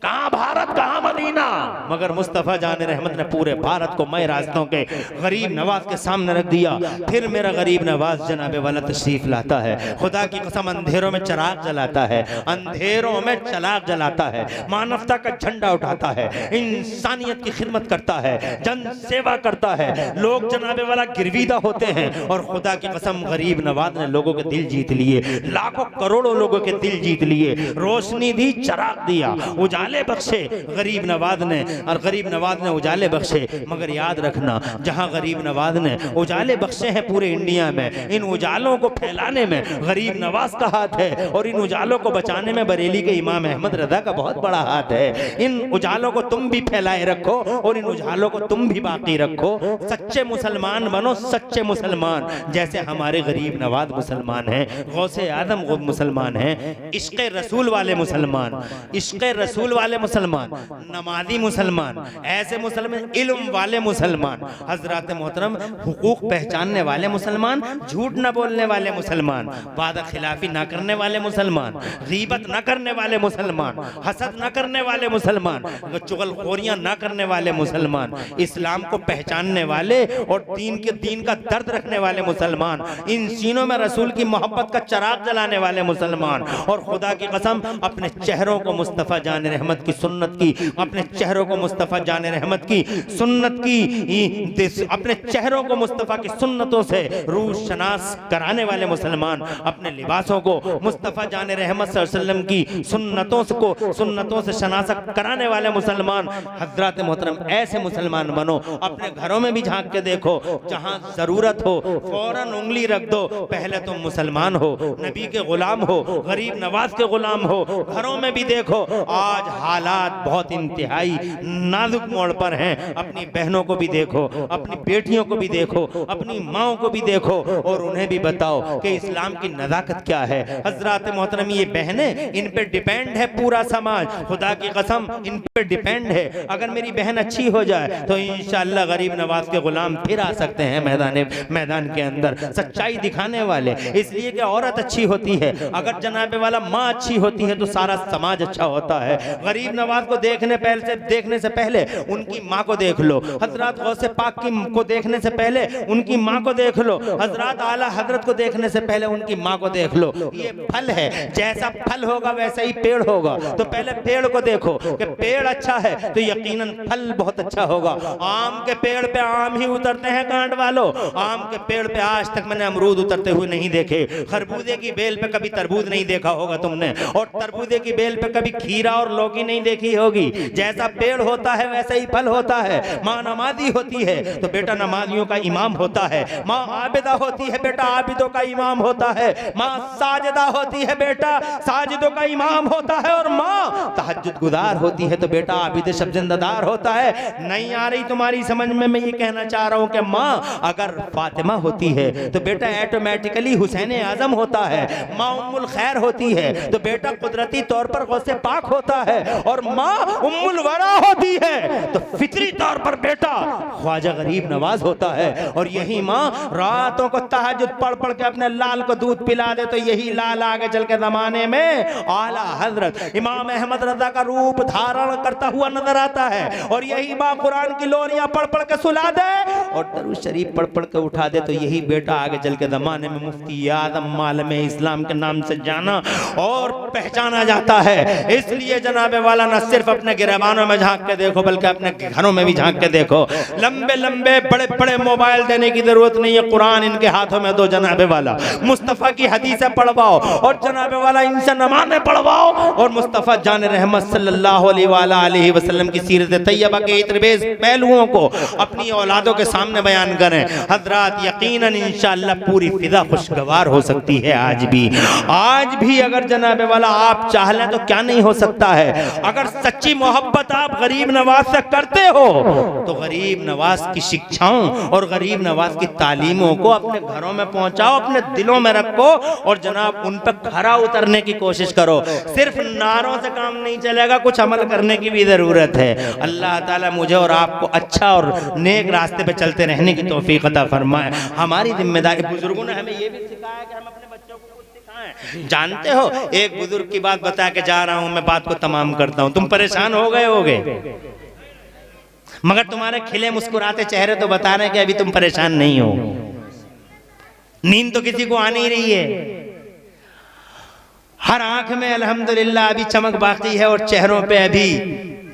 कहां भारत कहां मदीना, मगर मुस्तफा जाने रहमत ने पूरे भारत को मैं रास्तों के गरीब नवाज के सामने रख दिया। फिर मेरा गरीब नवाज जनाबे वाला तशरीफ लाता है, खुदा की कसम अंधेरों में चिराग जलाता है, अंधेरों में चिराग जलाता है, मानवता का झंडा उठाता है, इंसानियत की खिदमत करता है, जन सेवा करता है। लोग जनाबे वाला गिरवीदा होते हैं, और खुदा की कसम गरीब नवाज ने लोगों के दिल जीत लिए, लाखों करोड़ों लोगों के दिल जीत लिए, रोशनी दी, चिराग दिया, उजाले बख्शे गरीब नवाज ने, और गरीब नवाज ने उजाले बख्शे। मगर याद रखना, जहां गरीब नवाज ने उजाले बख्शे हैं पूरे इंडिया में, इन उजालों को फैलाने में गरीब नवाज का हाथ है, और इन उजालों को बचाने में बरेली के इमाम अहमद रजा का बहुत बड़ा हाथ है। इन उजालों को तुम भी फैलाए रखो, और इन उजालों को तुम भी बाकी रखो। सच्चे मुसलमान बनो, सच्चे मुसलमान, जैसे हमारे गरीब नवाज मुसलमान हैं, गौसे आदम मुसलमान हैं, इश्क़ रसूल वाले मुसलमान, इश्क़ रसूल रसूल वाले मुसलमान, नमाजी मुसलमान, ऐसे मुसलमान, इल्म वाले मुसलमान, हजरत मोहतरम हुकूक पहचानने वाले मुसलमान, झूठ न बोलने वाले मुसलमान, वादा खिलाफी ना करने वाले मुसलमान, गीबत न करने वाले मुसलमान, हसद न करने वाले मुसलमान, चुगलखोरियां न करने वाले मुसलमान, इस्लाम को पहचानने वाले और दीन का दर्द रखने वाले मुसलमान, इन सीनों में रसूल की मोहब्बत का चराग जलाने वाले मुसलमान, और खुदा की कसम अपने चेहरों को मुस्तफ़ा जान रहमत की सुन्नत की, अपने चेहरों को मुस्तफ़ा जान रहमत की सुन्नत की, अपने चेहरों को मुस्तफ़ा की सुन्नतों से रूह शनास कराने वाले मुसलमान, अपने लिबासों को मुस्तफ़ा जान रहमत सल्लल्लाहु अलैहि वसल्लम की सुन्नतों से शनास कराने वाले मुसलमान। हजरत मोहतरम ऐसे मुसलमान बनो। अपने घरों में भी झांक के देखो, जहां जरूरत हो फौरन उंगली रख दो, पहले तुम मुसलमान हो, नबी के गुलाम हो, गरीब नवाज के गुलाम हो। घरों में भी देखो, आज हालात बहुत इंतहाई नाजुक मोड़ पर हैं। अपनी बहनों को भी देखो, अपनी बेटियों को भी देखो, अपनी माओं को भी देखो, और उन्हें भी बताओ कि इस्लाम की नज़ाकत क्या है। हजरत मोहतरम ये बहनें, इन पे डिपेंड है पूरा समाज, खुदा की कसम इन पे डिपेंड है। अगर मेरी बहन अच्छी हो जाए तो इंशाअल्लाह गरीब नवाज के गुलाम फिर आ सकते हैं मैदान के अंदर, सच्चाई दिखाने वाले। इसलिए कि औरत अच्छी होती है, अगर जनाबे वाला माँ अच्छी होती है तो सारा समाज अच्छा होता है। गरीब नवाज को देखने से पहले उनकी माँ को देख लो, हजरत गौसे पाक को देखने से पहले उनकी माँ को देख लो, हजरत आला हजरत को देखने से पहले उनकी माँ को देख लो। ये फल है, जैसा फल होगा वैसा ही पेड़ होगा। तो पहले पेड़ को देखो कि पेड़ अच्छा है तो यकीनन फल बहुत अच्छा होगा। आम के पेड़ पे आम ही उतरते हैं कांड वालों, आम के पेड़ पे आज तक मैंने अमरूद उतरते हुए नहीं देखे। खरबूजे की बेल पे कभी तरबूज नहीं देखा होगा तुमने, और तरबूजे की बेल पे कभी खीरा और लौकी नहीं देखी होगी। जैसा पेड़ होता है वैसा ही फल होता है। माँ नमाजी होती है तो बेटा नमाजियों का इमाम होता है, माँ आबिदा होती है बेटा आबिदों का इमाम होता है, माँ साजिदा होती है बेटा साजिदों का इमाम होता है, और माँ तहज्जुद गुजार होती है तो बेटा आबिद शब्जिंदादार होता है। नहीं आ रही तुम्हारी समझ में, मैं ये कहना चाह रहा हूँ कि माँ अगर फातिमा होती है तो बेटा ऑटोमेटिकली हुसैन आजम होता है, माँ उम्मुल खैर होती है तो बेटा कुदरती तौर पर गौसे पाक होता है, और माँ उम्मुल वरा होती है तो फितरी तौर पर बेटा ख्वाजा गरीब नवाज होता है। और यही माँ रातों को तहज्जुद पढ़ पढ़ के अपने लाल को दूध पिला दे तो यही लाल आगे चल के जमाने में आला हजरत इमाम अहमद रजा का रूप धारण करता हुआ नजर आता है। और यही माँ कुरान की लोरियां पढ़ पढ़ के सुला दे और दरूद शरीफ पढ़ पढ़ के उठा दे तो यही बेटा आगे चल के जमाने में मुफ्ती आजम मालम इस्लाम के नाम से जाना और पहचाना जाता है। इसलिए जनाबे वाला न सिर्फ अपने गिरबानों में झांक के देखो बल्कि अपने घरों में भी झांक के देखो। लंबे लंबे बड़े बड़े मोबाइल देने की जरूरत नहीं है, कुरान इनके हाथों में दो जनाबे वाला, मुस्तफ़ा की हदीसें पढ़वाओ और जनाबे वाला इनसे नमाज़ें पढ़वाओ, और मुस्तफ़ा जान रहमत सल्लल्लाहु अलैहि वसल्लम की सीरत तैयबा के इतरबेज पहलुओं को अपनी औलादों के सामने बयान करें। हजरात यकीनन इंशाअल्लाह पूरी फिजा खुशगवार हो सकती है। आज भी अगर जनाबे वाला आप चाह लें तो क्या नहीं हो सकता है। अगर सच्ची मोहब्बत आप गरीब नवाज से करते हो तो गरीब नवाज की शिक्षाओं और गरीब नवाज की तालीमों को अपने घरों में पहुंचाओ, अपने दिलों में रखो और जनाब उन पर खरा उतरने की कोशिश करो। सिर्फ नारों से काम नहीं चलेगा, कुछ अमल करने की भी जरूरत है। अल्लाह ताला मुझे और आपको अच्छा और नेक रास्ते पे चलते रहने की तौफीक अता फरमाए। हमारी जिम्मेदारी, बुजुर्गों ने हमें ये भी सिखाया कि हम अपने बच्चों को कुछ सिखाएं। जानते हो, एक बुजुर्ग की बात बता के जा रहा हूं, मैं बात को तमाम करता हूं। तुम परेशान हो गए होगे, मगर तुम्हारे खिले मुस्कुराते चेहरे तो बता रहे हैं कि अभी तुम परेशान नहीं हो। नींद तो किसी को आ नहीं रही है, हर आंख में अल्हम्दुलिल्लाह अभी चमक बाकी है और चेहरों पे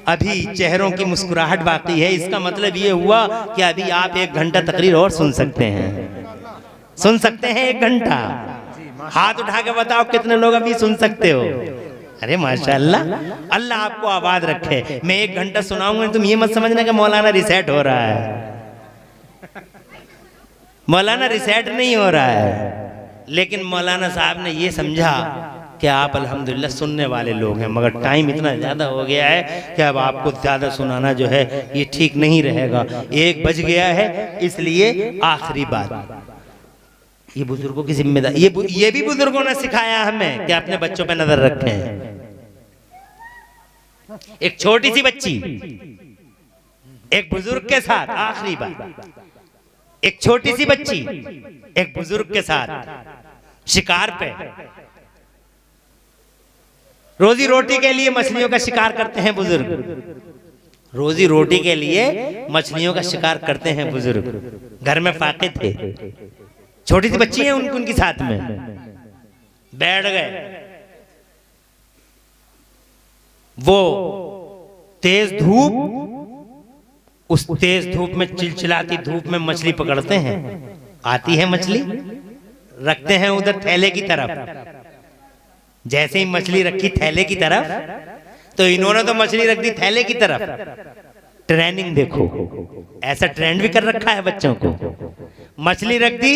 अभी चेहरों की मुस्कुराहट बाकी है। इसका मतलब ये हुआ कि अभी आप 1 घंटा तकरीर और सुन सकते हैं 1 घंटा। हाथ उठा के बताओ कितने लोग अभी सुन सकते हो। अरे माशाअल्लाह, अल्लाह आपको आबाद रखे। मैं 1 घंटा सुनाऊंगा, तुम ये मत समझना कि मौलाना रिसेट हो रहा है। मौलाना रिसेट नहीं हो रहा है, लेकिन मौलाना साहब ने ये समझा कि आप अल्हम्दुलिल्लाह सुनने वाले लोग हैं, मगर टाइम इतना ज़्यादा हो गया है कि अब आपको ज़्यादा सुनाना जो है ये ठीक नहीं रहेगा। 1 बज गया है, इसलिए आखिरी बात, ये बुजुर्गों की जिम्मेदारी, ये भी बुजुर्गों ने सिखाया हमें कि अपने बच्चों पे नजर रखें। एक छोटी सी बच्ची एक बुजुर्ग के साथ, आखिरी बात, एक छोटी सी बच्ची एक बुजुर्ग के साथ शिकार पे, रोजी रोटी के लिए मछलियों का शिकार करते हैं बुजुर्ग, रोजी रोटी के लिए मछलियों का शिकार करते हैं बुजुर्ग। घर में फाके थे, छोटी सी बच्ची है उनके साथ में, बैठ गए। वो तेज धूप, उस तेज धूप में, चिलचिलाती धूप में मछली पकड़ते हैं। आती है मछली, रखते हैं उधर थैले की तरफ। जैसे ही मछली रखी थैले की तरफ, तो इन्होंने तो मछली रख दी थैले की तरफ। ट्रेनिंग देखो, ऐसा ट्रेंड भी कर रखा है बच्चों को। मछली रख दी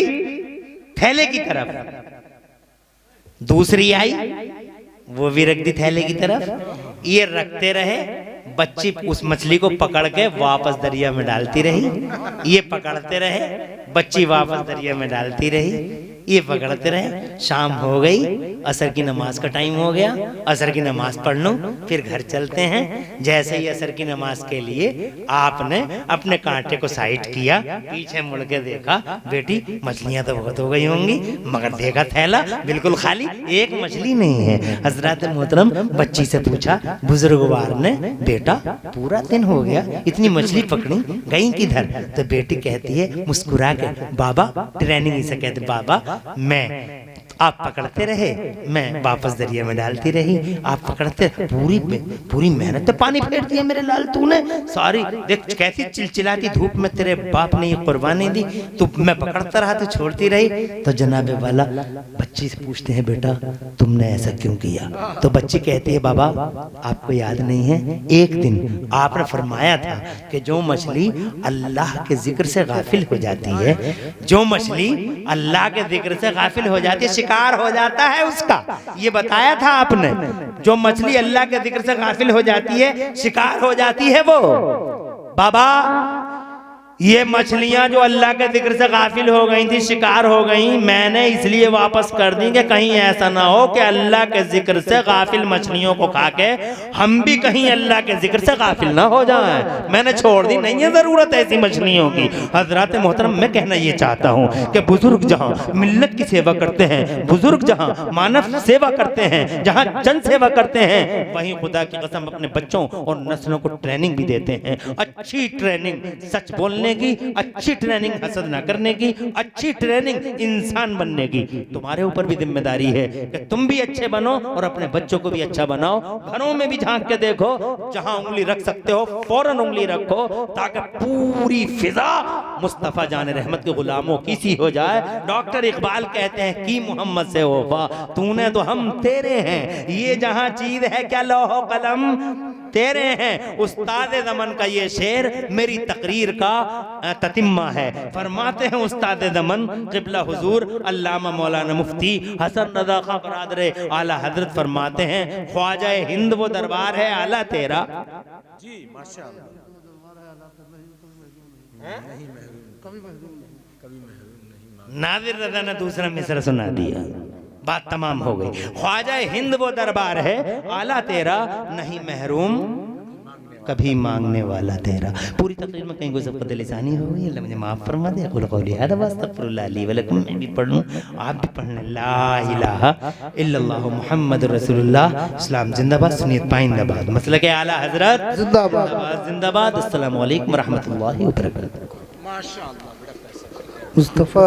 थैले की तरफ, दूसरी आई वो भी रख दी थैले की तरफ। ये रखते रहे, बच्ची उस मछली को पकड़ के वापस दरिया में डालती रही। ये पकड़ते रहे, बच्ची वापस दरिया में डालती रही। ये पकड़ते रहे, शाम हो गई, असर की नमाज का टाइम हो गया, असर की नमाज पढ़ लो, फिर घर चलते हैं। जैसे ही असर की नमाज के लिए आपने अपने कांटे को साइड किया, पीछे मुड़ के देखा, बेटी मछलियां तो बहुत हो गई होंगी, मगर देखा थैला बिल्कुल खाली, एक मछली नहीं है। हजरत मोहतरम बच्ची से पूछा, बुजुर्गवार ने, बेटा पूरा दिन हो गया, इतनी मछली पकड़ी, गई किधर? तो बेटी कहती है मुस्कुरा के, बाबा, ट्रेनिंग इसे कहते, बाबा मैं, आप पकड़ते रहे, मैं वापस दरिया में डालती रही, आप पकड़ते, पूरी मेहनत, पानी फेर दिया मेरे लाल तूने सारी, देख कैसी चिलचिलाती धूप में तेरे बाप ने ये कुर्बानी दी, तो मैं पकड़ता रहा तो छोड़ती रही। तो जनाबे वाला बच्ची से पूछते हैं, बेटा तुमने ऐसा क्यों किया? तो बच्ची कहती है, बाबा आपको याद नहीं है, एक दिन आपने फरमाया था कि जो मछली अल्लाह के जिक्र से गाफिल हो जाती है, जो मछली अल्लाह के जिक्र से गाफिल हो जाती है, शिकार हो जाता है उसका, ये बताया था आपने। जो मछली अल्लाह के जिक्र से गाफिल हो जाती है, शिकार हो जाती है वो। बाबा ये मछलियां जो अल्लाह के जिक्र से गाफिल हो गई थी, शिकार हो गई, मैंने इसलिए वापस कर दी कि कहीं ऐसा ना हो कि अल्लाह के जिक्र से गाफिल मछलियों को खा के हम भी कहीं अल्लाह के जिक्र से गाफिल ना हो जाएं। मैंने छोड़ दी, नहीं है जरूरत ऐसी मछलियों की। हजरत मोहतरम मैं कहना ये चाहता हूँ कि बुजुर्ग जहाँ मिल्लत की सेवा करते हैं, बुजुर्ग जहाँ मानव सेवा करते हैं, जहाँ जन सेवा करते हैं, वहीं खुदा की कसम अपने बच्चों और नस्लों को ट्रेनिंग भी देते हैं। अच्छी ट्रेनिंग, सच बोलने की, अच्छी ट्रेनिंग हसद ना करने की, अच्छी ट्रेनिंग इंसान बनने की। तुम्हारे ऊपर भी जिम्मेदारी है कि तुम भी अच्छे बनो और अपने बच्चों को भी अच्छा बनाओ। घरों में भी झांक के देखो, जहां उंगली रख सकते हो फौरन उंगली रखो, ताकि पूरी फिजा मुस्तफा जान रहमत के गुलामों की सी हो जाए। डॉक्टर इकबाल कहते हैं कि मोहम्मद से वफा तूने तो हम तेरे हैं, ये जहां चीज है क्या लौह कलम तेरे हैं। उस्ताद ज़मन का ये शेर मेरी तकरीर का ततिम्मा है। फरमाते हैं उस्ताद ज़मन क़िबला हुजूर अल्लामा मौलाना मुफ्ती हसन रज़ा खां बरादरे आला हजरत फरमाते हैं, ख्वाजा हिंद वो दरबार है आला तेरा। जी माशाअल्लाह। नादिर रज़ा ने दूसरा मिसरा सुना दिया, बात तमाम हो गई। ख्वाजा हिंद वो दरबार है आला तेरा, नहीं महरूम कभी मांगने वाला तेरा। पूरी तकरीर में कहीं कोई ज़ब्त लिसानी हो गई, अल्लाह मुझे माफ़ फरमा दे। अक़ूलु क़ौली हाज़ा व अस्तग़फ़िरुल्लाह ली व लकुम। मैं भी पढ़ लूँ, आप भी पढ़ लें। ला इलाहा इल्लल्लाहु मुहम्मदुर रसूलुल्लाह। इस्लाम जिंदाबाद, सुन्नियत पाइंदाबाद, मसलक आला हज़रत जिंदाबाद जिंदाबाद। अस्सलामु अलैकुम व रहमतुल्लाहि व बरकातहू। माशाअल्लाह। मुस्तफ़ा।